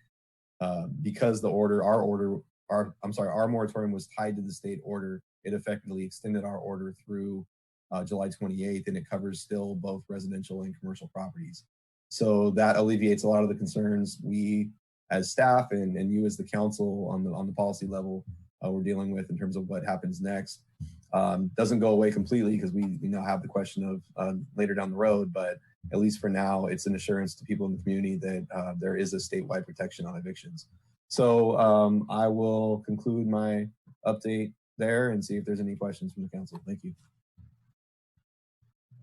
because our moratorium was tied to the state order, it effectively extended our order through July 28th, and it covers still both residential and commercial properties. So that alleviates a lot of the concerns we as staff and you as the council on the policy level we're dealing with in terms of what happens next. Doesn't go away completely because we now have the question of later down the road, but at least for now, it's an assurance to people in the community that there is a statewide protection on evictions. So I will conclude my update there and see if there's any questions from the council. Thank you.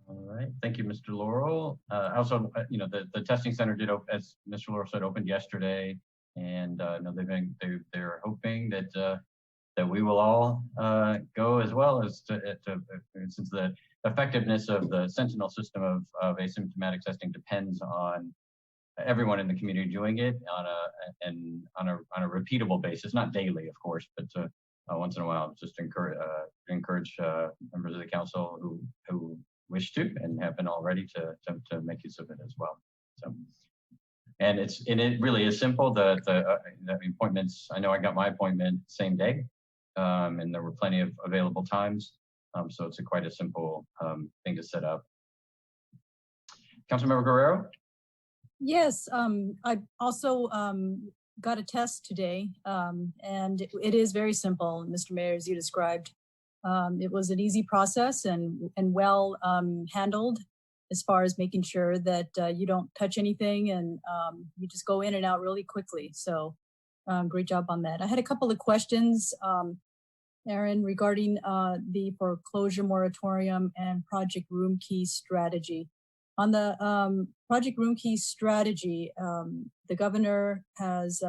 All right, thank you, Mr. Laurel. Also, the testing center did, as Mr. Laurel said, opened yesterday, and they're hoping that we will all go as well, as since the effectiveness of the Sentinel system of asymptomatic testing depends on everyone in the community doing it on a repeatable basis, not daily, of course, but once in a while, just encourage members of the council who wish to and have been all ready to make use of it as well. So, and it really is simple. The appointments, I know I got my appointment same day, and there were plenty of available times. So it's quite a simple thing to set up. Councilmember Guerrero? Yes, I also got a test today, and it is very simple, Mr. Mayor, as you described. It was an easy process and well handled as far as making sure that you don't touch anything and you just go in and out really quickly. So great job on that. I had a couple of questions, Aaron, regarding the foreclosure moratorium and Project Room Key strategy. On the Project Room Key strategy, the governor has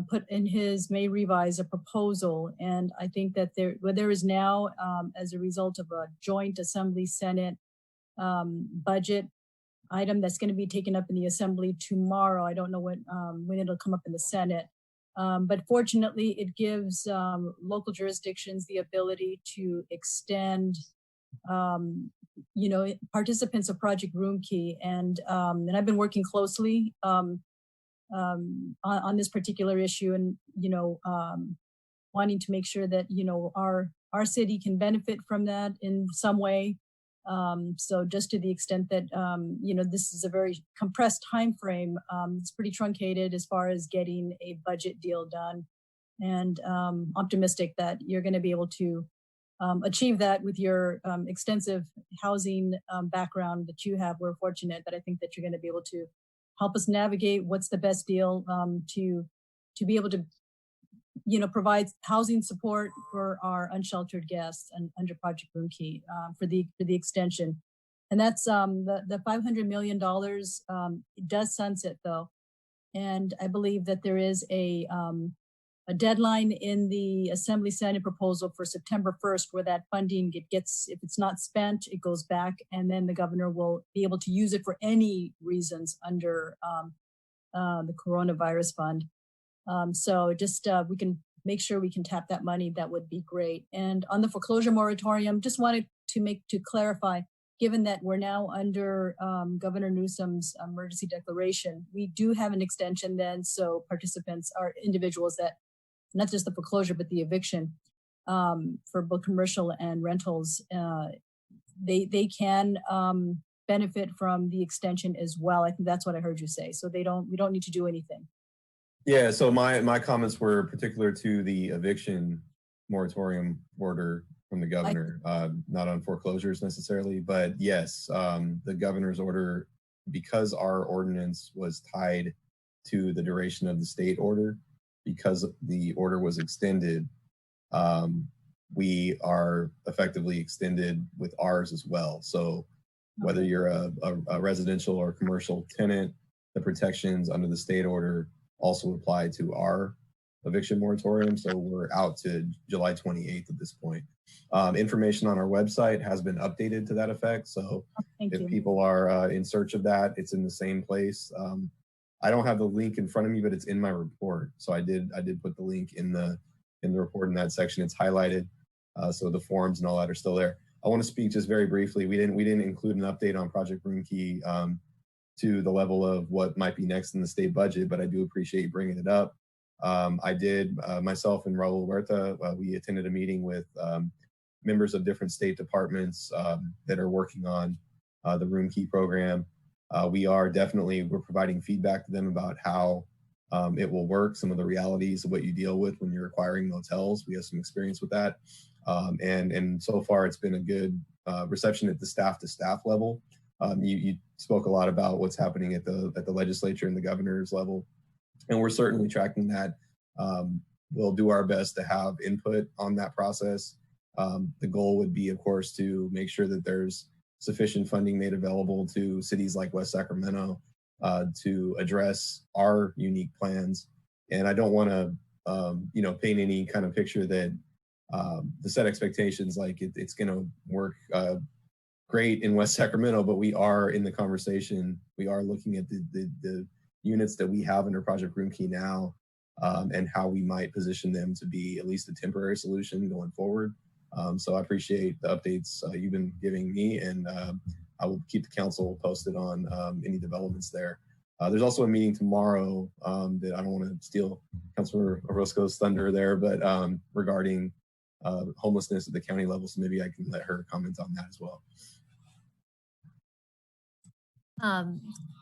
put in his May revise a proposal, and I think that there is now, as a result of a joint Assembly Senate budget item that's going to be taken up in the Assembly tomorrow. I don't know when it'll come up in the Senate, but fortunately, it gives local jurisdictions the ability to extend participants of Project Room Key, and I've been working closely on this particular issue, and wanting to make sure that our city can benefit from that in some way. So just to the extent that this is a very compressed time frame, it's pretty truncated as far as getting a budget deal done, and optimistic that you're going to be able to achieve that with your extensive housing background that you have. We're fortunate that I think that you're going to be able to help us navigate what's the best deal to be able to provide housing support for our unsheltered guests and under Project Room Key for the extension. And that's the $500 million does sunset though, and I believe that there is a deadline in the Assembly Senate proposal for September 1st where that funding gets, if it's not spent, it goes back, and then the governor will be able to use it for any reasons under the coronavirus fund. So just we can make sure we can tap that money. That would be great. And on the foreclosure moratorium, just wanted to clarify, given that we're now under Governor Newsom's emergency declaration, we do have an extension then, so participants are individuals that, not just the foreclosure, but the eviction for both commercial and rentals, they can benefit from the extension as well. I think that's what I heard you say. So we don't need to do anything. Yeah, so my comments were particular to the eviction moratorium order from the governor, not on foreclosures necessarily, but yes, the governor's order, because our ordinance was tied to the duration of the state order, because the order was extended, we are effectively extended with ours as well. So whether you're a residential or commercial tenant, the protections under the state order also apply to our eviction moratorium. So we're out to July 28th at this point. Information on our website has been updated to that effect. So if people are in search of that, it's in the same place. I don't have the link in front of me, but it's in my report. So I did put the link in the report in that section. It's highlighted. So the forms and all that are still there. I want to speak just very briefly. We didn't include an update on Project Room Key to the level of what might be next in the state budget, but I do appreciate you bringing it up. I did, myself and Raul Huerta, we attended a meeting with members of different state departments that are working on the Room Key program. We're providing feedback to them about how it will work, some of the realities of what you deal with when you're acquiring motels. We have some experience with that. And so far it's been a good reception at the staff-to-staff level. You spoke a lot about what's happening at the legislature and the governor's level, and we're certainly tracking that. We'll do our best to have input on that process. The goal would be, of course, to make sure that there's sufficient funding made available to cities like West Sacramento to address our unique plans. And I don't want to, paint any kind of picture that to set expectations like it's going to work great in West Sacramento, but we are in the conversation. We are looking at the units that we have under Project Room Key now and how we might position them to be at least a temporary solution going forward. So I appreciate the updates you've been giving me, and I will keep the council posted on any developments there. There's also a meeting tomorrow that I don't want to steal Councilor Orozco's thunder there, but regarding homelessness at the county level, so maybe I can let her comment on that as well.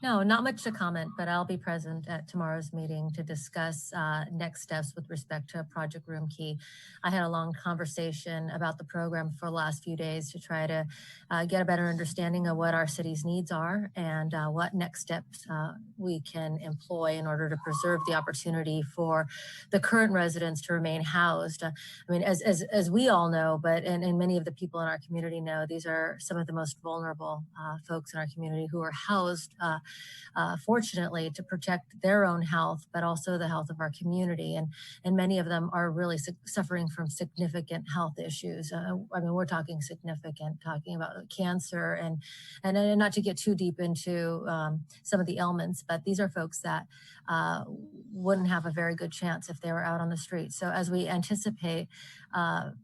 No, not much to comment, but I'll be present at tomorrow's meeting to discuss next steps with respect to Project Room Key. I had a long conversation about the program for the last few days to try to get a better understanding of what our city's needs are and what next steps we can employ in order to preserve the opportunity for the current residents to remain housed. I mean, as we all know, but and many of the people in our community know, these are some of the most vulnerable folks in our community who are housed, fortunately, to protect their own health, but also the health of our community. And many of them are really suffering from significant health issues. I mean, we're talking significant, talking about cancer and not to get too deep into some of the ailments, but these are folks that wouldn't have a very good chance if they were out on the street. So as we anticipate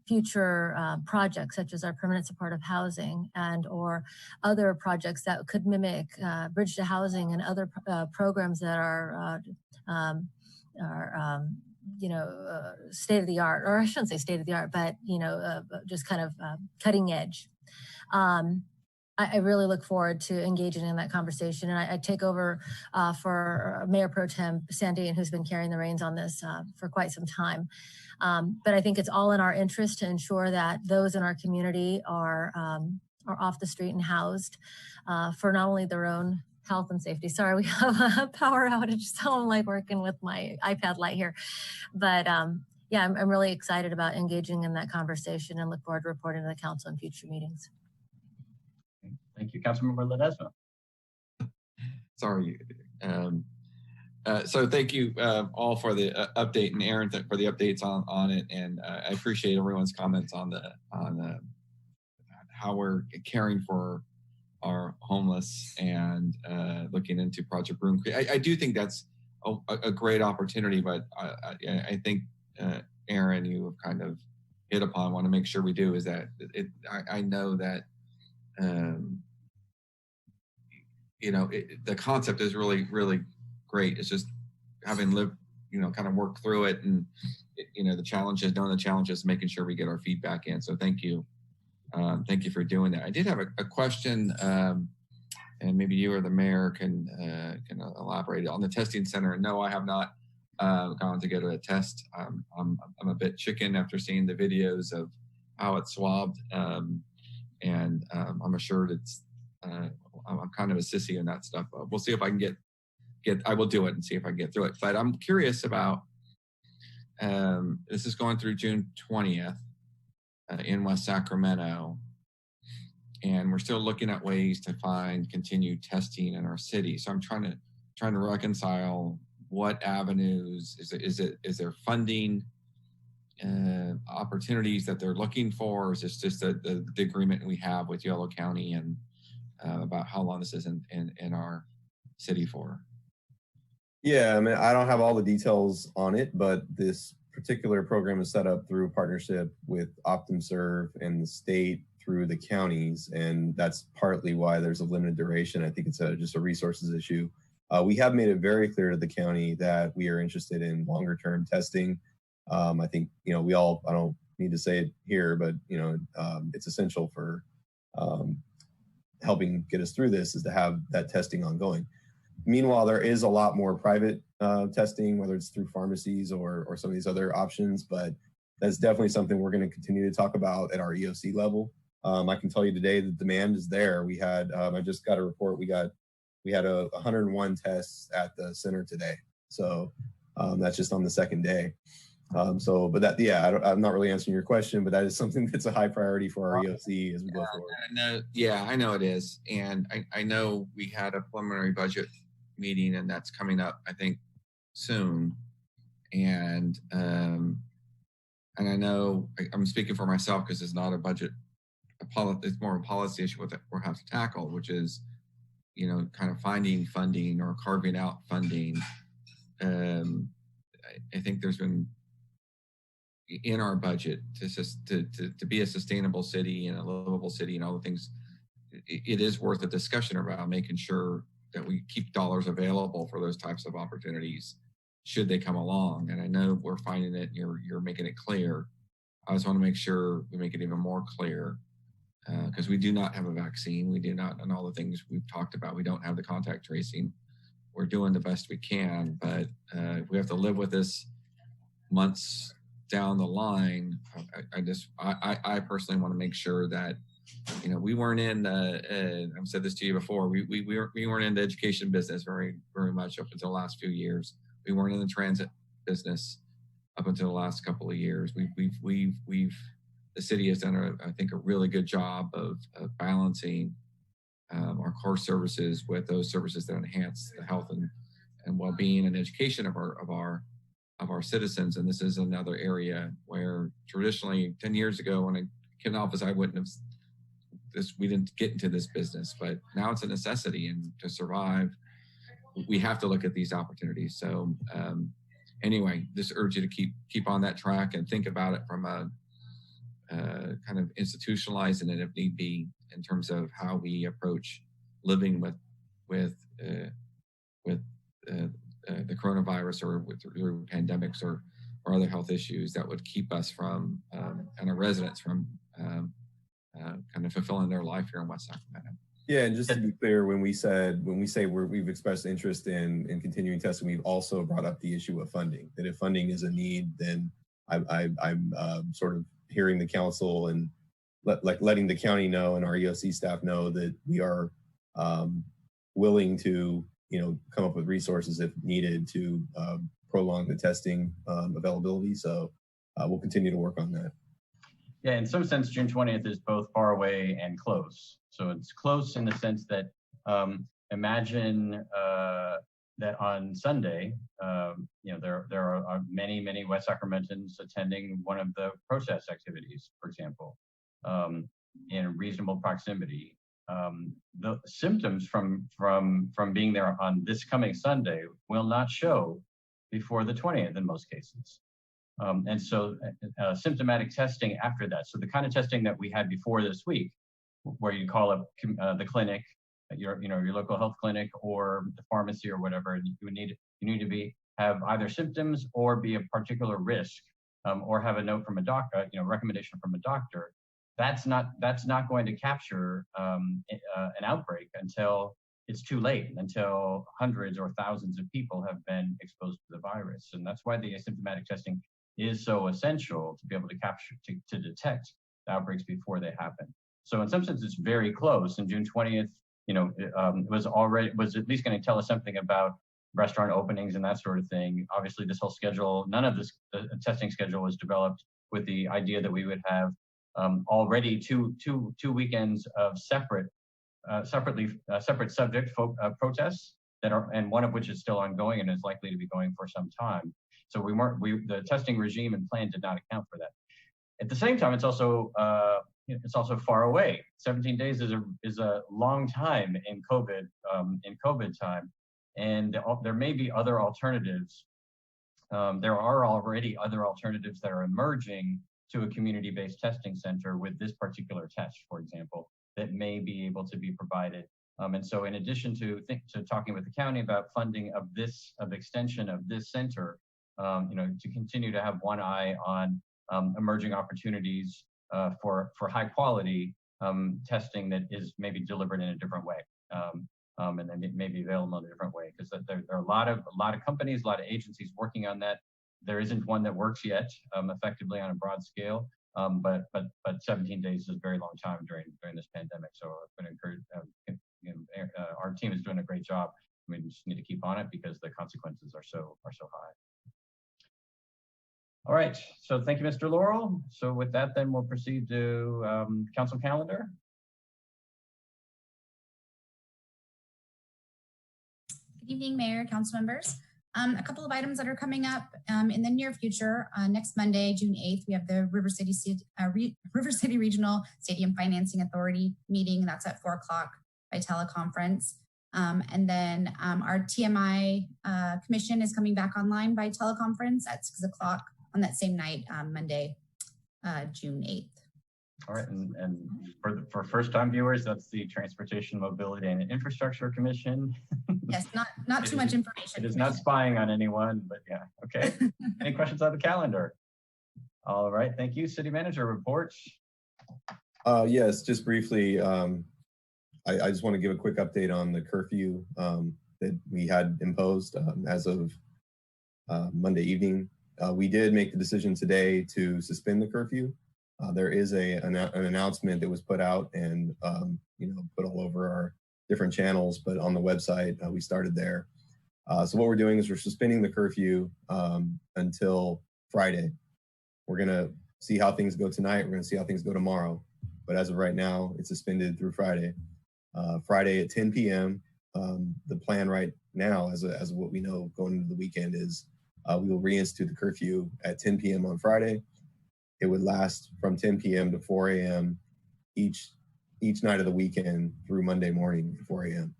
future projects such as our permanent supportive housing and or other projects that could mimic bridge to housing and other programs that are state of the art, or I shouldn't say state of the art, but just kind of cutting edge. I really look forward to engaging in that conversation, and I take over for Mayor Pro Tem Sandy, who's been carrying the reins on this for quite some time. But I think it's all in our interest to ensure that those in our community are off the street and housed for not only their own health and safety. Sorry, we have a power outage, so I'm like working with my iPad light here. But yeah, I'm really excited about engaging in that conversation and look forward to reporting to the council in future meetings. Thank you, Councilmember Ledesma. Sorry. So thank you all for the update, and Aaron for the updates on it. And I appreciate everyone's comments on how we're caring for our homeless and looking into Project Room Creek. I do think that's a great opportunity, but I think Aaron, you have kind of hit upon. Want to make sure we do is that I know that. The concept is really, really great. It's just having lived, kind of work through it, and knowing the challenges, making sure we get our feedback in. So thank you for doing that. I did have a question, and maybe you or the mayor can elaborate on the testing center. And no, I have not gone to go to a test. I'm a bit chicken after seeing the videos of how it's swabbed, and I'm assured it's. I'm kind of a sissy in that stuff. We'll see if I can get. I will do it and see if I can get through it. But I'm curious about. This is going through June 20th in West Sacramento, and we're still looking at ways to find continued testing in our city. So I'm trying to reconcile what avenues is there funding opportunities that they're looking for? Or is this just the agreement we have with Yolo County and about how long this is in our city for? Yeah, I mean, I don't have all the details on it, but this particular program is set up through a partnership with OptumServe and the state through the counties, and that's partly why there's a limited duration. I think it's just a resources issue. We have made it very clear to the county that we are interested in longer term testing. I think, we all, I don't need to say it here, but, it's essential for helping get us through this is to have that testing ongoing. Meanwhile, there is a lot more private testing, whether it's through pharmacies or some of these other options, but that's definitely something we're going to continue to talk about at our EOC level. I can tell you today the demand is there. We had, I just got a report, we had 101 tests at the center today. So that's just on the second day. I'm not really answering your question, but that is something that's a high priority for our EOC as we go forward. I know it is. And I know we had a preliminary budget meeting, and that's coming up, I think, soon. And I know I'm speaking for myself because it's not a budget, it's more of a policy issue that we'll have to tackle, which is, kind of finding funding or carving out funding. I think there's been in our budget to be a sustainable city and a livable city and all the things, it is worth a discussion around making sure that we keep dollars available for those types of opportunities should they come along. And I know we're finding it, you're making it clear. I just want to make sure we make it even more clear, because we do not have a vaccine. We do not, and all the things we've talked about, we don't have the contact tracing. We're doing the best we can, but we have to live with this months down the line. I personally want to make sure that, we weren't in, I've said this to you before, we weren't in the education business very much up until the last few years. We weren't in the transit business up until the last couple of years. The city has done, I think, a really good job of balancing our core services with those services that enhance the health and well-being and education of our citizens. And this is another area where traditionally 10 years ago when I came in office, I wouldn't have we didn't get into this business, but now it's a necessity, and to survive, we have to look at these opportunities. So anyway, just urge you to keep on that track and think about it from a kind of institutionalizing it if need be, in terms of how we approach living with the coronavirus or through pandemics or other health issues that would keep us from and our residents from kind of fulfilling their life here in West Sacramento. Yeah, and just to be clear, when we say we've expressed interest in continuing testing, we've also brought up the issue of funding. That if funding is a need, then I'm sort of hearing the council and letting the county know and our EOC staff know that we are willing to come up with resources if needed to prolong the testing availability. So we'll continue to work on that. Yeah, in some sense, June 20th is both far away and close. So it's close in the sense that imagine that on Sunday, there are many West Sacramentans attending one of the protest activities, for example, in reasonable proximity. The symptoms from being there on this coming Sunday will not show before the 20th in most cases. And so symptomatic testing after that. So the kind of testing that we had before this week, where you call up the clinic, your local health clinic or the pharmacy or whatever, you need to have either symptoms or be a particular risk, or have a note from a doctor, recommendation from a doctor. That's not going to capture an outbreak until it's too late, until hundreds or thousands of people have been exposed to the virus. And that's why the asymptomatic testing is so essential to be able to capture, to detect the outbreaks before they happen. So in some sense, it's very close. And June 20th, was at least going to tell us something about restaurant openings and that sort of thing. Obviously, this whole schedule, none of this testing schedule was developed with the idea that we would have already two weekends of separate subject protests and one of which is still ongoing and is likely to be going for some time. So the testing regime and plan did not account for that. At the same time, it's also far away. 17 days is a long time in COVID time, and there may be other alternatives. There are already other alternatives that are emerging to a community-based testing center with this particular test, for example, that may be able to be provided. And so, in addition to talking with the county about funding of extension of this center, to continue to have one eye on emerging opportunities for high quality testing that is maybe delivered in a different way, and then may be available in a different way, because there are a lot of companies, a lot of agencies working on that. There isn't one that works yet effectively on a broad scale, but 17 days is a very long time during this pandemic. So I'm going to encourage our team is doing a great job. We just need to keep on it because the consequences are so high. All right, so thank you, Mr. Laurel. So with that, then we'll proceed to council calendar. Good evening, Mayor, council members. A couple of items that are coming up in the near future. Next Monday, June 8th, we have the River City Regional Stadium Financing Authority meeting. That's at 4 o'clock by teleconference. And then our TMI commission is coming back online by teleconference at 6 o'clock on that same night, Monday, June 8th. All right, and for first-time viewers, that's the Transportation, Mobility, and Infrastructure Commission. Yes, not too much information. It is not spying on anyone, but yeah, okay. Any questions on the calendar? All right, thank you. City Manager reports. Yes, just briefly, I just want to give a quick update on the curfew that we had imposed as of Monday evening. We did make the decision today to suspend the curfew. There is an announcement that was put out and put all over our different channels, but on the website we started there. So what we're doing is we're suspending the curfew until Friday. We're gonna see how things go tonight. We're gonna see how things go tomorrow. But as of right now, it's suspended through Friday. Friday at 10 p.m. The plan right now, as of what we know going into the weekend, is we will reinstitute the curfew at 10 p.m. on Friday. It would last from 10 p.m. to 4 a.m. each night of the weekend through Monday morning at 4 a.m.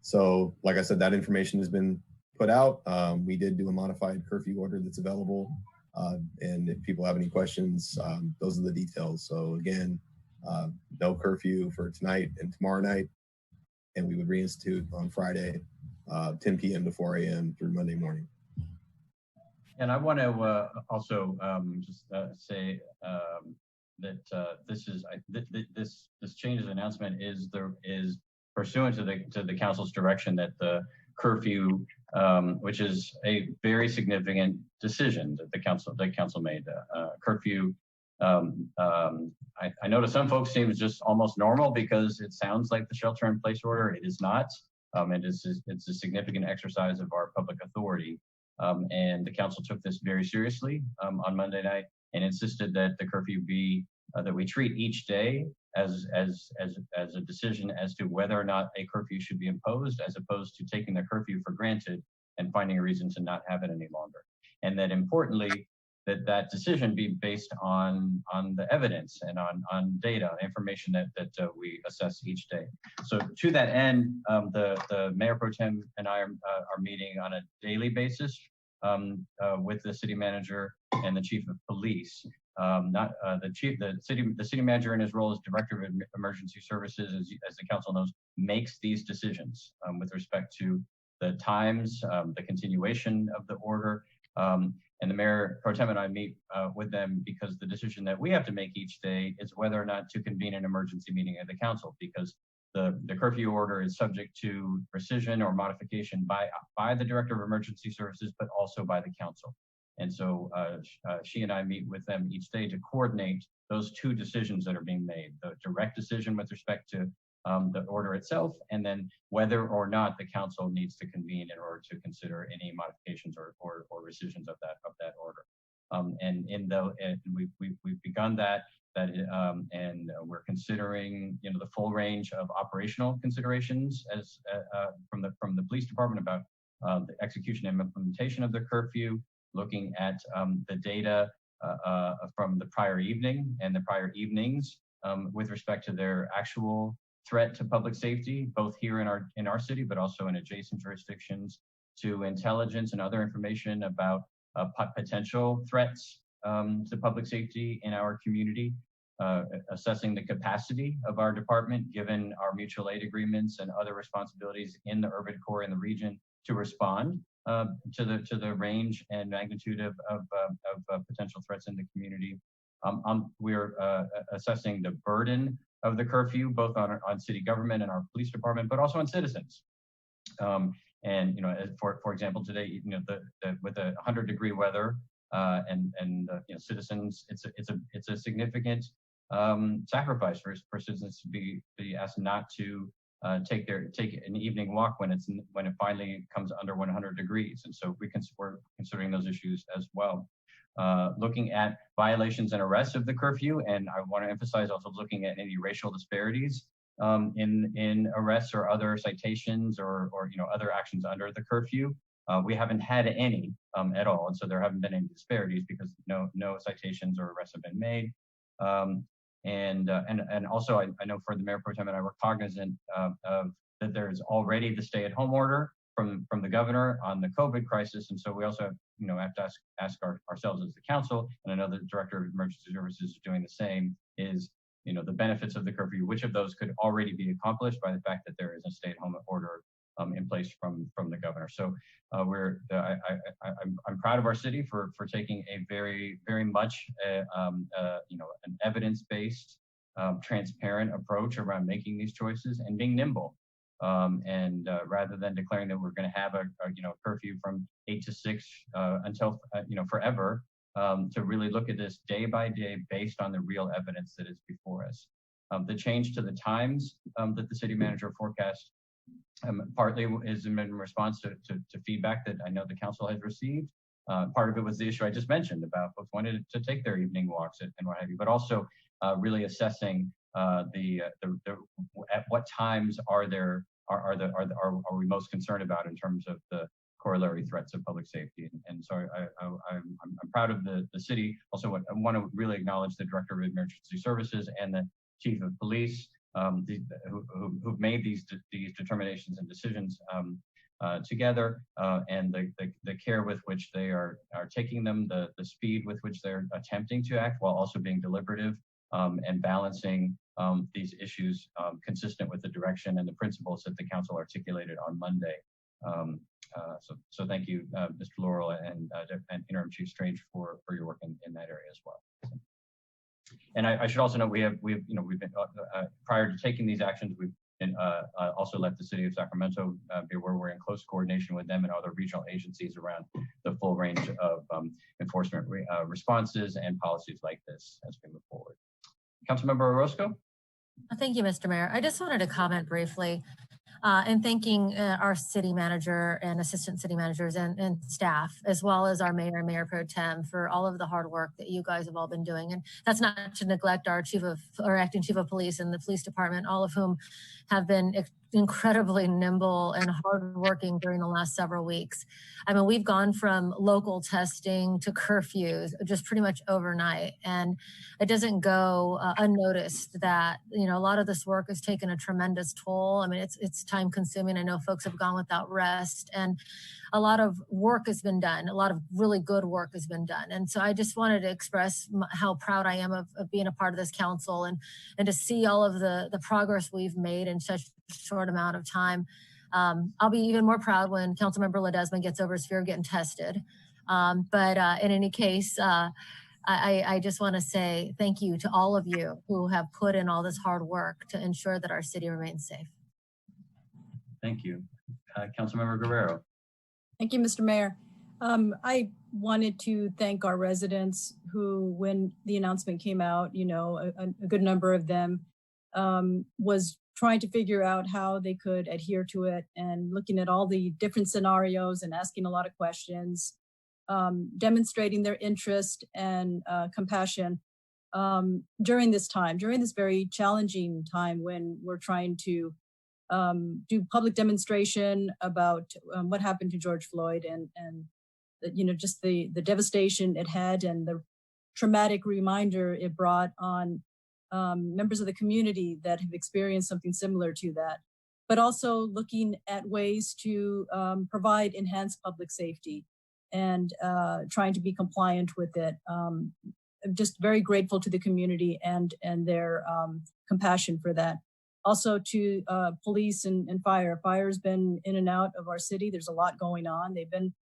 So, like I said, that information has been put out. We did do a modified curfew order that's available. And if people have any questions, those are the details. So again, no curfew for tonight and tomorrow night. And we would reinstitute on Friday, 10 p.m. to 4 a.m. through Monday morning. And I want to also just say that this changes announcement is pursuant to the council's direction that the curfew, which is a very significant decision that the council made. Curfew, I know to some folks seems just almost normal because it sounds like the shelter-in-place order. It is not. It's a significant exercise of our public authority. And the council took this very seriously on Monday night and insisted that the curfew be that we treat each day as a decision as to whether or not a curfew should be imposed, as opposed to taking the curfew for granted and finding a reason to not have it any longer. And that importantly, that decision be based on the evidence and on data, information that we assess each day. So to that end, the Mayor Pro Tem and I are meeting on a daily basis with the city manager and the chief of police. The city manager in his role as director of emergency services, as the council knows, makes these decisions with respect to the times, the continuation of the order. And the Mayor Pro Tem and I meet with them because the decision that we have to make each day is whether or not to convene an emergency meeting of the council, because the curfew order is subject to rescission or modification by the Director of Emergency Services, but also by the council. And so she and I meet with them each day to coordinate those two decisions that are being made, the direct decision with respect to the order itself, and then whether or not the council needs to convene in order to consider any modifications or rescissions of that order. And we've begun that and we're considering the full range of operational considerations as from the police department about the execution and implementation of the curfew, looking at the data from the prior evening and the prior evenings with respect to their actual threat to public safety, both here in our city, but also in adjacent jurisdictions, to intelligence and other information about potential threats to public safety in our community, assessing the capacity of our department, given our mutual aid agreements and other responsibilities in the urban core in the region, to respond to the range and magnitude of potential threats in the community. We're assessing the burden of the curfew, both on city government and our police department, but also on citizens. And for example, today, with 100-degree weather and citizens, it's a significant sacrifice for citizens to be asked not to take an evening walk when it finally comes under 100 degrees. And so we're considering those issues as well. Looking at violations and arrests of the curfew, and I want to emphasize also looking at any racial disparities in arrests or other citations or other actions under the curfew. We haven't had any at all, and so there haven't been any disparities because no citations or arrests have been made. And also I know for the Mayor Pro Tem and I were cognizant of that there's already the stay-at-home order from the governor on the COVID crisis, and so we also have, have to ask ourselves as the council, and I know the director of emergency services is doing the same, is the benefits of the curfew, which of those could already be accomplished by the fact that there is a stay-at-home order in place from the governor. So I'm proud of our city for taking a very much an evidence-based, transparent approach around making these choices and being nimble. And rather than declaring that we're going to have a curfew from 8 to 6 until forever, to really look at this day by day based on the real evidence that is before us. The change to the times that the city manager forecast partly is in response to feedback that I know the council has received. Part of it was the issue I just mentioned about folks wanted to take their evening walks and what have you, but also really assessing at what times are we most concerned about in terms of the corollary threats of public safety. And so I'm proud of the city. Also, I want to really acknowledge the director of emergency services and the chief of police who've made these determinations and decisions together, and the care with which they are taking them, the speed with which they're attempting to act while also being deliberative and balancing these issues consistent with the direction and the principles that the council articulated on Monday. So thank you, Mr. Laurel and Interim Chief Strange for your work in that area as well. And I should also note we've been prior to taking these actions, we've been, also let the city of Sacramento be aware we're in close coordination with them and other regional agencies around the full range of enforcement responses and policies like this as we move forward. Councilmember Orozco. Thank you, Mr. Mayor. I just wanted to comment briefly and thanking our city manager and assistant city managers and staff, as well as our mayor and mayor pro tem for all of the hard work that you guys have all been doing. And that's not to neglect our acting chief of police and the police department, all of whom have been incredibly nimble and hardworking during the last several weeks. I mean, we've gone from local testing to curfews just pretty much overnight, and it doesn't go unnoticed that a lot of this work has taken a tremendous toll. I mean, it's time consuming. I know folks have gone without rest, and a lot of work has been done. A lot of really good work has been done, and so I just wanted to express how proud I am of being a part of this council and to see all of the progress we've made in such a short amount of time. I'll be even more proud when Councilmember Ledesma gets over his fear of getting tested. But in any case, I just want to say thank you to all of you who have put in all this hard work to ensure that our city remains safe. Thank you. Councilmember Guerrero. Thank you, Mr. Mayor. I wanted to thank our residents who, when the announcement came out, a good number of them was trying to figure out how they could adhere to it and looking at all the different scenarios and asking a lot of questions, demonstrating their interest and compassion during this time, during this very challenging time when we're trying to do public demonstration about what happened to George Floyd and just the devastation it had and the traumatic reminder it brought on members of the community that have experienced something similar to that, but also looking at ways to provide enhanced public safety and trying to be compliant with it. I'm just very grateful to the community and their compassion for that. Also to police and fire. Fire's been in and out of our city. There's a lot going on. They've been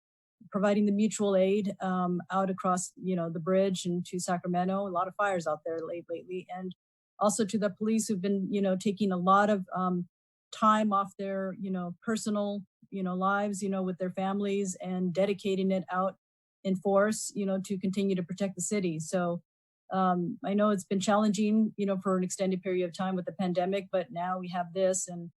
providing the mutual aid out across, the bridge and to Sacramento. A lot of fires out there lately. And also to the police who've been, taking a lot of time off their, personal, lives, with their families and dedicating it out in force, to continue to protect the city. So I know it's been challenging, for an extended period of time with the pandemic, but now we have this and,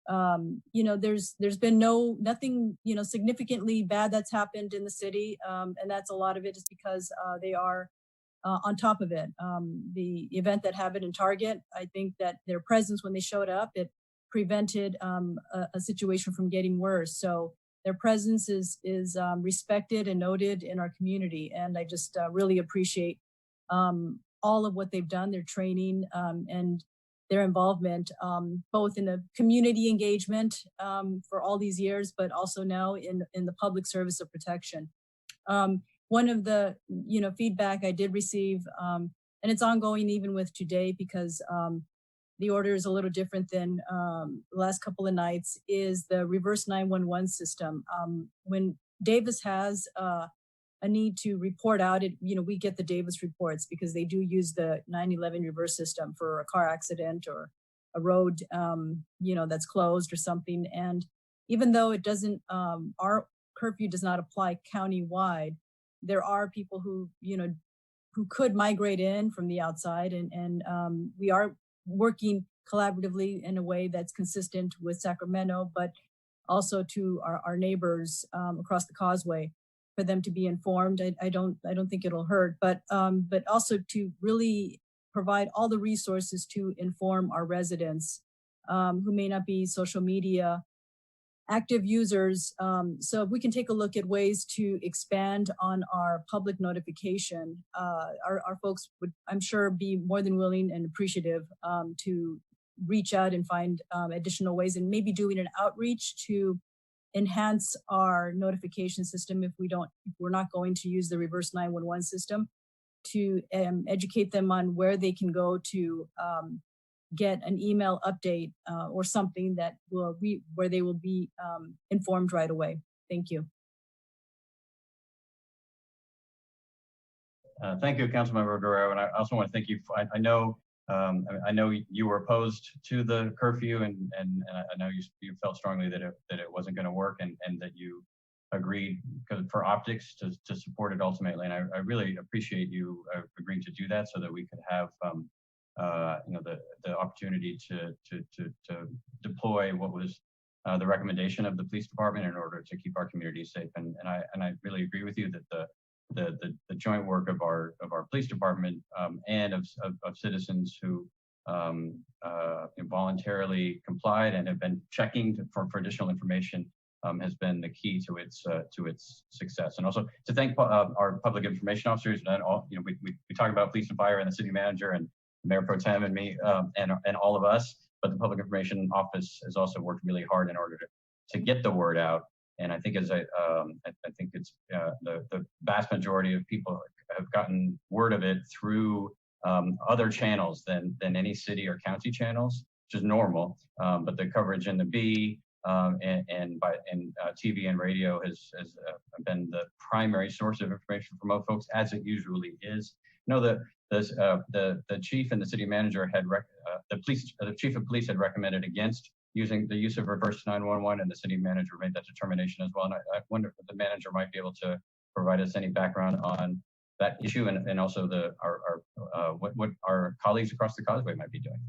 there's been nothing, significantly bad that's happened in the city. And that's a lot of it is because they are on top of it. The event that happened in Target, I think that their presence when they showed up, it prevented a situation from getting worse. So their presence is respected and noted in our community. And I just really appreciate all of what they've done, their training, and their involvement, both in the community engagement for all these years, but also now in the public service of protection. One of the feedback I did receive, and it's ongoing even with today because the order is a little different than the last couple of nights, is the reverse 911 system. When Davis has a need to report out, we get the Davis reports because they do use the 911 reverse system for a car accident or a road, that's closed or something. And even though it doesn't, our curfew does not apply countywide, there are people who could migrate in from the outside, and we are working collaboratively in a way that's consistent with Sacramento, but also to our neighbors across the causeway for them to be informed. I don't think it'll hurt, but also to really provide all the resources to inform our residents who may not be social media active users. So if we can take a look at ways to expand on our public notification, our folks would, I'm sure, be more than willing and appreciative to reach out and find additional ways, and maybe doing an outreach to enhance our notification system if we're not going to use the reverse 911 system, to educate them on where they can go to get an email update or something that where they will be informed right away. Thank you. Thank you, Councilmember Guerrero, and I also want to thank you. I know you were opposed to the curfew, and I know you felt strongly that it wasn't going to work, and that you agreed for optics to support it ultimately. And I really appreciate you agreeing to do that so that we could have the opportunity to deploy what was the recommendation of the police department in order to keep our community safe. And I really agree with you that the joint work of our police department and of citizens who voluntarily complied and have been checking for additional information has been the key to its success. And also to thank our public information officers, and all, we talk about police and fire and the city manager and Mayor Pro Tem and me and all of us, but the Public Information Office has also worked really hard in order to get the word out. And I think I think it's the vast majority of people have gotten word of it through other channels than any city or county channels, which is normal. But the coverage in the B and TV and radio has been the primary source of information for most folks, as it usually is. The chief and the city manager had the chief of police had recommended against using the use of reverse 911, and the city manager made that determination as well. And I wonder if the manager might be able to provide us any background on that issue, and also what our colleagues across the causeway might be doing.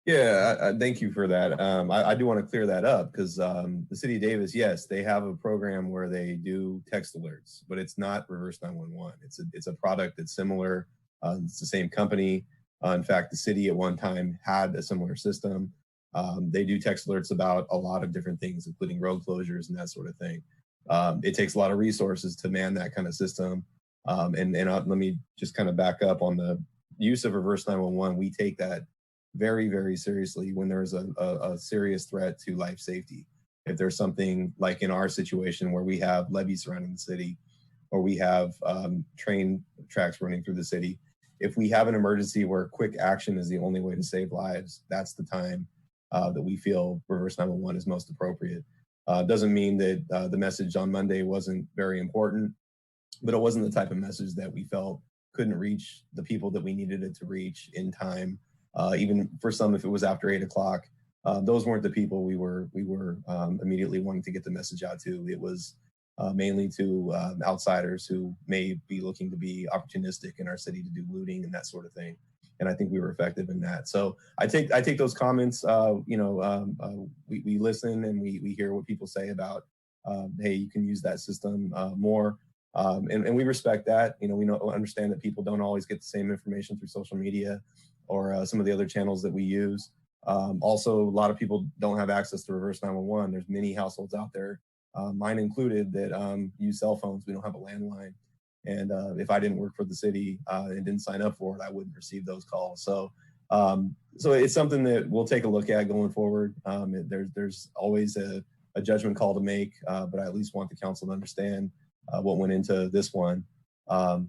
Yeah, thank you for that. I do want to clear that up because the city of Davis, yes, they have a program where they do text alerts, but it's not reverse 911. It's a product that's similar. It's the same company. In fact, the city at one time had a similar system. They do text alerts about a lot of different things, including road closures and that sort of thing. It takes a lot of resources to man that kind of system. And let me just kind of back up on the use of reverse 911. We take that very, very seriously when there's a serious threat to life safety. If there's something like in our situation where we have levees surrounding the city, or we have train tracks running through the city, if we have an emergency where quick action is the only way to save lives, that's the time that we feel reverse 911 is most appropriate. Doesn't mean that the message on Monday wasn't very important, but it wasn't the type of message that we felt couldn't reach the people that we needed it to reach in time. Even for some, if it was after 8 o'clock, those weren't the people we were immediately wanting to get the message out to. It was mainly to outsiders who may be looking to be opportunistic in our city to do looting and that sort of thing. And I think we were effective in that. So I take those comments. We listen and we hear what people say about, hey, you can use that system more. And we respect that. We understand that people don't always get the same information through social media or some of the other channels that we use. Also, a lot of people don't have access to reverse 911. There's many households out there, mine included, that use cell phones. We don't have a landline. And if I didn't work for the city and didn't sign up for it, I wouldn't receive those calls. So So it's something that we'll take a look at going forward. There's always a judgment call to make, but I at least want the council to understand what went into this one. Like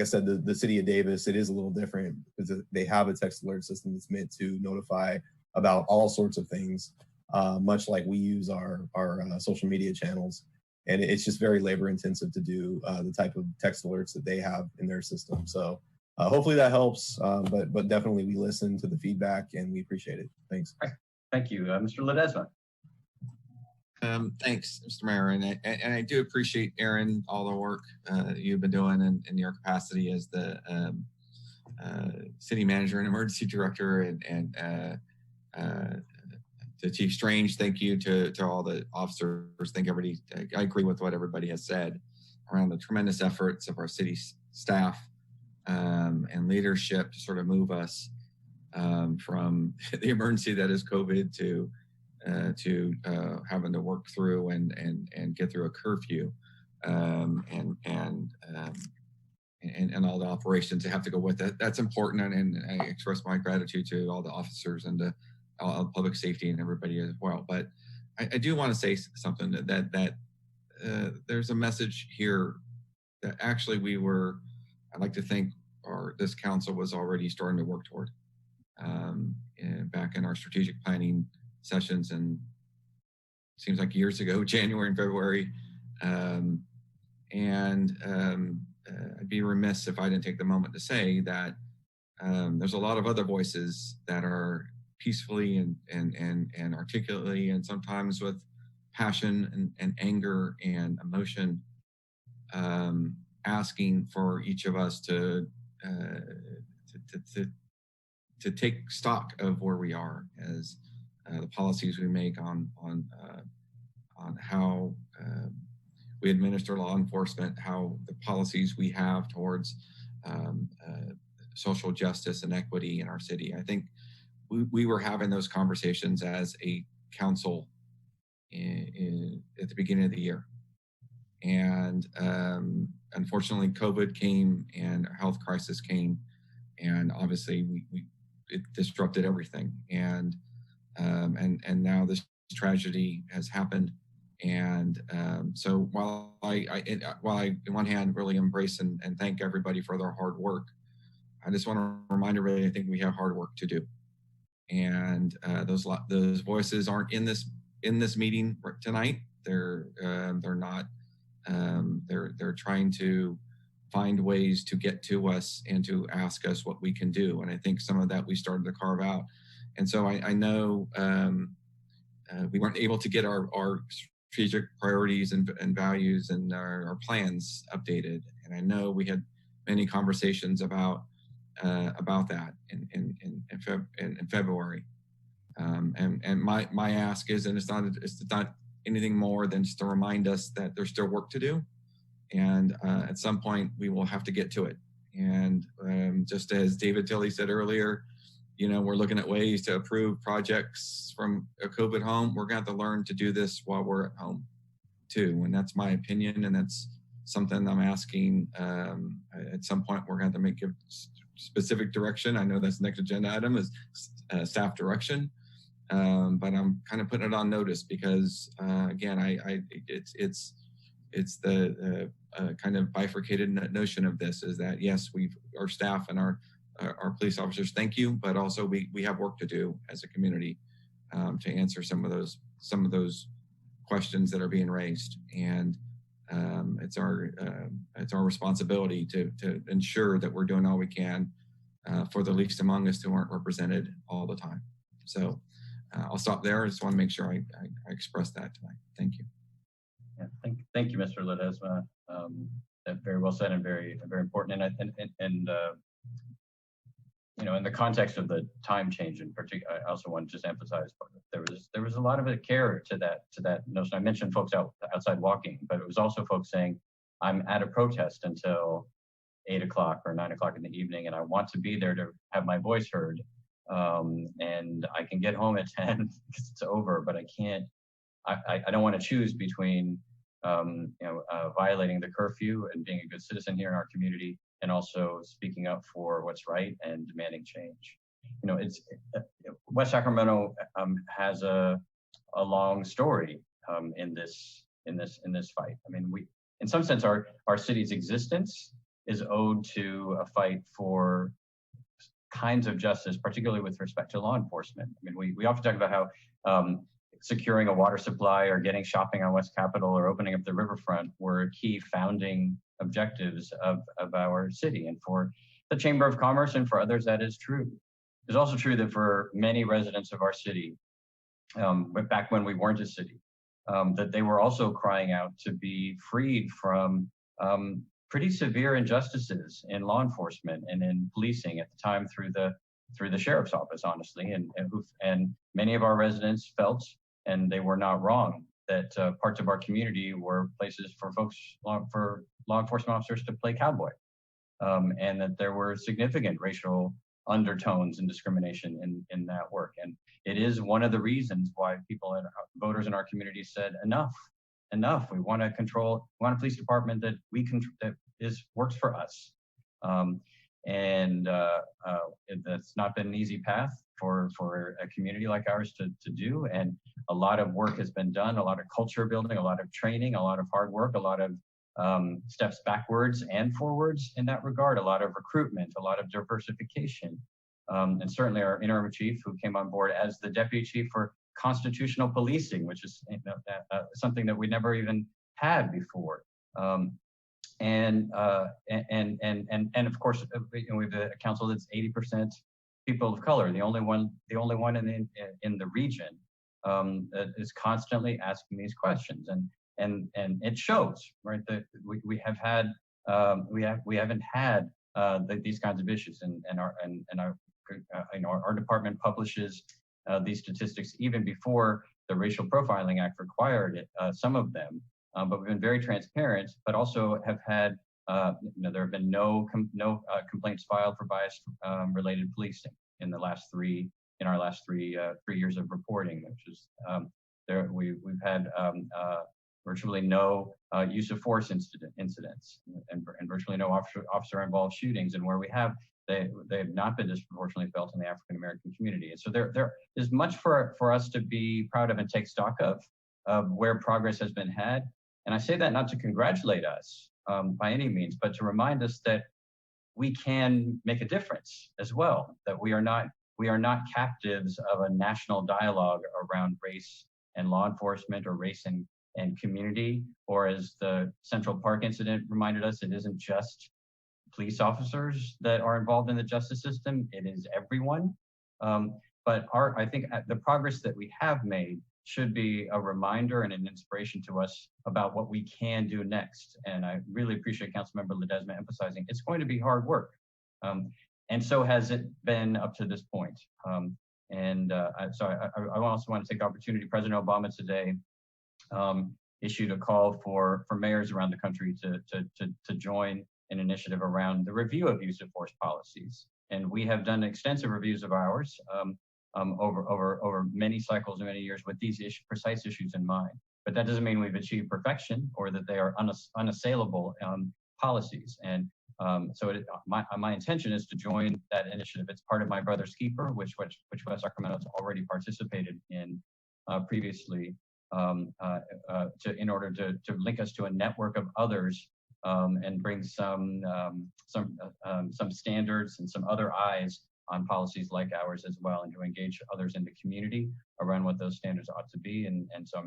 I said, the city of Davis, it is a little different because they have a text alert system that's meant to notify about all sorts of things, much like we use our social media channels. And it's just very labor intensive to do the type of text alerts that they have in their system. So hopefully that helps, but definitely we listen to the feedback and we appreciate it. Thanks. Thank you. Mr. Ledesma. Thanks, Mr. Mayor, and I do appreciate, Aaron, all the work you've been doing in your capacity as the city manager and emergency director, and to Chief Strange. Thank you to all the officers. Thank everybody. I agree with what everybody has said around the tremendous efforts of our city staff and leadership to sort of move us from the emergency that is COVID to having to work through and get through a curfew and all the operations that have to go with it. That's important, and I express my gratitude to all the officers and to all public safety and everybody as well. But I do want to say something that there's a message here that actually I'd like to think this council was already starting to work toward back in our strategic planning sessions, and seems like years ago, January and February. I'd be remiss if I didn't take the moment to say that there's a lot of other voices that are peacefully and articulately, and sometimes with passion and anger and emotion, asking for each of us to take stock of where we are as the policies we make on how we administer law enforcement, how the policies we have towards social justice and equity in our city. I think we were having those conversations as a council at the beginning of the year. And unfortunately, COVID came and a health crisis came, and obviously it disrupted everything. And now this tragedy has happened. And so while I on one hand really embrace and thank everybody for their hard work, I just want to remind everybody I think we have hard work to do. And those voices aren't in this meeting tonight. They're not. They're trying to find ways to get to us and to ask us what we can do. And I think some of that we started to carve out. And so I know we weren't able to get our strategic priorities and values and our plans updated. And I know we had many conversations about that in February. And my ask is, and it's not anything more than just to remind us that there's still work to do. And at some point we will have to get to it. And just as David Tilley said earlier, we're looking at ways to approve projects from a COVID home. We're going to have to learn to do this while we're at home too. And that's my opinion. And that's something I'm asking at some point. We're going to have to make a specific direction. I know that's the next agenda item is staff direction. But I'm kind of putting it on notice because again, it's the kind of bifurcated notion of this is that yes, our staff and our police officers, thank you, but also we have work to do as a community to answer some of those questions that are being raised, and it's our responsibility to ensure that we're doing all we can for the least among us who aren't represented all the time. So I'll stop there. I just want to make sure I express that tonight. Thank you. Yeah, thank you, Mr. Ledesma. Very well said and very important. And in the context of the time change in particular, I also want to just emphasize there was a lot of care to that notion. I mentioned folks outside walking, but it was also folks saying, I'm at a protest until 8 o'clock or 9 o'clock in the evening, and I want to be there to have my voice heard. And I can get home at 10 because it's over, but I can't. I don't want to choose between violating the curfew and being a good citizen here in our community, and also speaking up for what's right and demanding change. it's West Sacramento has a long story in this fight. I mean, in some sense, our city's existence is owed to a fight for kinds of justice, particularly with respect to law enforcement. I mean, we often talk about how securing a water supply or getting shopping on West Capitol or opening up the riverfront were key founding objectives of our city. And for the Chamber of Commerce and for others, that is true. It's also true that for many residents of our city, but back when we weren't a city, that they were also crying out to be freed from pretty severe injustices in law enforcement and in policing at the time through the sheriff's office, honestly, and many of our residents felt, and they were not wrong, that parts of our community were places for for law enforcement officers to play cowboy, and that there were significant racial undertones and discrimination in that work. And it is one of the reasons why voters in our community said enough. We want a police department that works for us. That's not been an easy path for a community like ours to do. And a lot of work has been done, a lot of culture building, a lot of training, a lot of hard work, a lot of steps backwards and forwards in that regard, a lot of recruitment, a lot of diversification. And certainly our interim chief, who came on board as the deputy chief for constitutional policing, which is something that we never even had before. And of course, we have a council that's 80% people of color, the only one in the region that is constantly asking these questions, and it shows, right? That we haven't had these kinds of issues, and our department publishes these statistics even before the Racial Profiling Act required it, some of them. But we've been very transparent, but also have had, there have been no complaints filed for bias related policing in our last three years of reporting, which is we've had virtually no use of force incidents and virtually no officer involved shootings, and where we have, they have not been disproportionately felt in the African American community. And so there is much for us to be proud of and take stock of where progress has been had. And I say that not to congratulate us by any means, but to remind us that we can make a difference as well, that we are not captives of a national dialogue around race and law enforcement, or race and community, or as the Central Park incident reminded us, it isn't just police officers that are involved in the justice system, it is everyone. But I think the progress that we have made should be a reminder and an inspiration to us about what we can do next. And I really appreciate Councilmember Ledesma emphasizing it's going to be hard work. And so has it been up to this point. So I also want to take the opportunity, President Obama today issued a call for mayors around the country to join an initiative around the review of use of force policies. And we have done extensive reviews of ours over many cycles and many years with these precise issues in mind. But that doesn't mean we've achieved perfection or that they are unassailable policies. And so my intention is to join that initiative. It's part of my brother's keeper, which West Sacramento has already participated in previously, in order to link us to a network of others and bring some standards and some other eyes on policies like ours as well, and to engage others in the community around what those standards ought to be. And so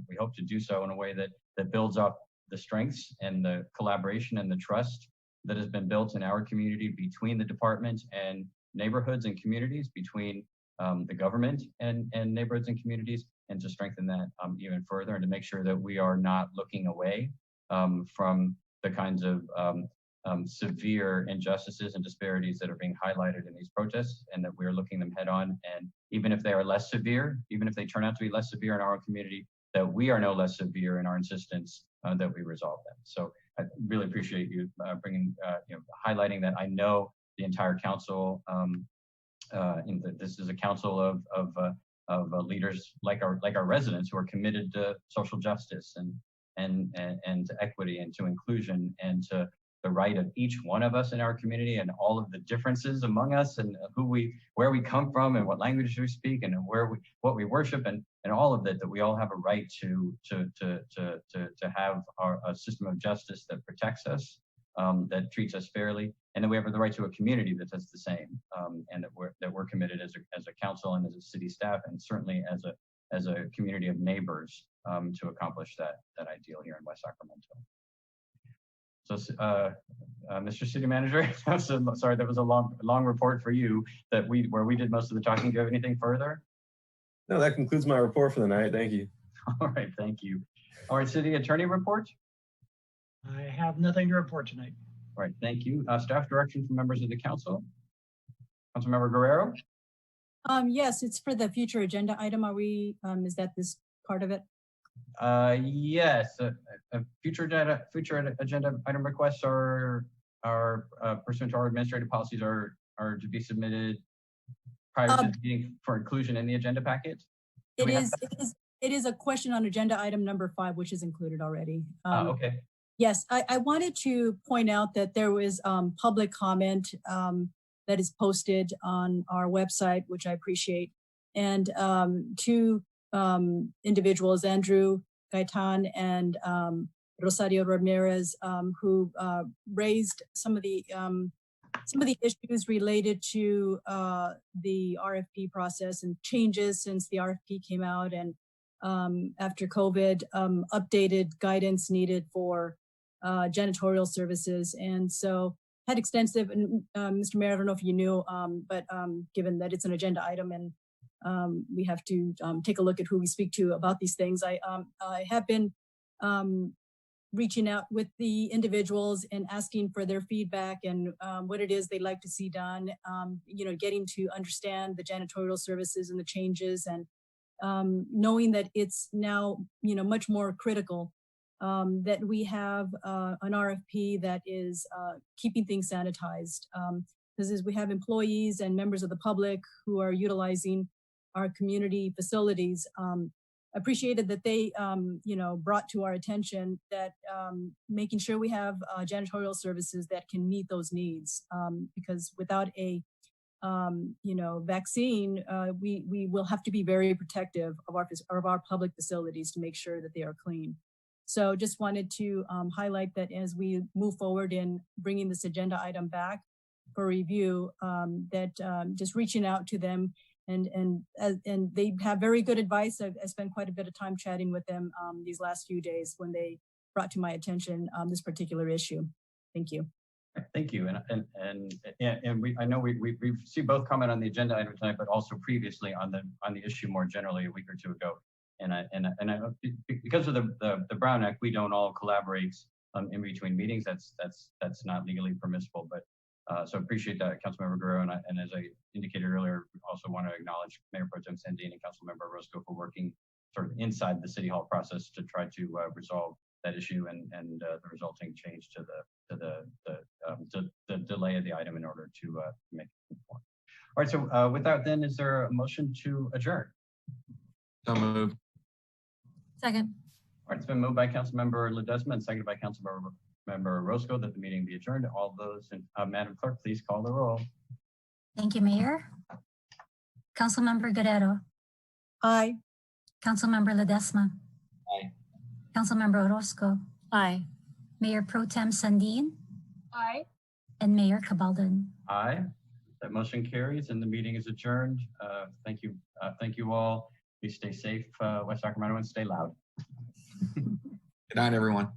we hope to do so in a way that builds up the strengths and the collaboration and the trust that has been built in our community between the department and neighborhoods and communities, between the government and neighborhoods and communities, and to strengthen that even further, and to make sure that we are not looking away from the kinds of severe injustices and disparities that are being highlighted in these protests, and that we are looking them head on. And even if they are less severe, even if they turn out to be less severe in our own community, that we are no less severe in our insistence that we resolve them. So I really appreciate you highlighting that. I know the entire council, this is a council of leaders like our residents who are committed to social justice and to equity and to inclusion and to the right of each one of us in our community and all of the differences among us and where we come from and what languages we speak and what we worship and all of that we all have a right to have a system of justice that protects us, that treats us fairly, and that we have the right to a community that does the same, and that we're committed as a council and as a city staff and certainly as a community of neighbors to accomplish that ideal here in West Sacramento. So, Mr. City Manager, sorry, that was a long report for you where we did most of the talking. Do you have anything further? No, that concludes my report for the night. Thank you. All right, thank you. All right, City Attorney report. I have nothing to report tonight. All right, thank you. Staff direction from members of the council. Councilmember Guerrero. Yes, it's for the future agenda item. Are we, is that this part of it? Yes, future agenda item requests are pursuant to our administrative policies are to be submitted prior to the meeting for inclusion in the agenda packet. It is a question on agenda item number 5, which is included already. Okay. Yes, I wanted to point out that there was public comment that is posted on our website, which I appreciate. And two individuals, Andrew Gaitan and Rosario Ramirez, who raised some of the issues related to the RFP process and changes since the RFP came out, and after COVID, updated guidance needed for janitorial services. And so had extensive, and Mr. Mayor, I don't know if you knew, but given that it's an agenda item and we have to take a look at who we speak to about these things, I have been reaching out with the individuals and asking for their feedback and what it is they'd like to see done, getting to understand the janitorial services and the changes, and knowing that it's now, much more critical that we have an RFP that is keeping things sanitized. Because as we have employees and members of the public who are utilizing our community facilities, appreciated that they, brought to our attention that making sure we have janitorial services that can meet those needs. Because without a, vaccine, we will have to be very protective of our public facilities to make sure that they are clean. So just wanted to highlight that as we move forward in bringing this agenda item back for review, that just reaching out to them, and they have very good advice. I spent quite a bit of time chatting with them these last few days when they brought to my attention this particular issue. Thank you. Thank you. And I know we see both comment on the agenda item tonight, but also previously on the issue more generally a week or two ago. And because of the Brown Act, we don't all collaborate in between meetings. That's not legally permissible. But so appreciate that, Councilmember Guerrero. And as I indicated earlier, we also want to acknowledge Mayor Pro Tem Sandine and Councilmember Orozco for working sort of inside the City Hall process to try to resolve that issue and the resulting change to the delay of the item in order to make it conform. All right. So with that, then, is there a motion to adjourn? So moved. Second. All right, it's been moved by Councilmember Ledesma and seconded by Councilmember Roscoe that the meeting be adjourned. All those, Madam Clerk, please call the roll. Thank you, Mayor. Councilmember Guerrero. Aye. Councilmember Ledesma. Aye. Councilmember Orozco. Aye. Mayor Pro Tem Sandine. Aye. And Mayor Cabaldan. Aye. That motion carries and the meeting is adjourned. Thank you. Thank you all. Please stay safe, West Sacramento, and stay loud. Good night, everyone.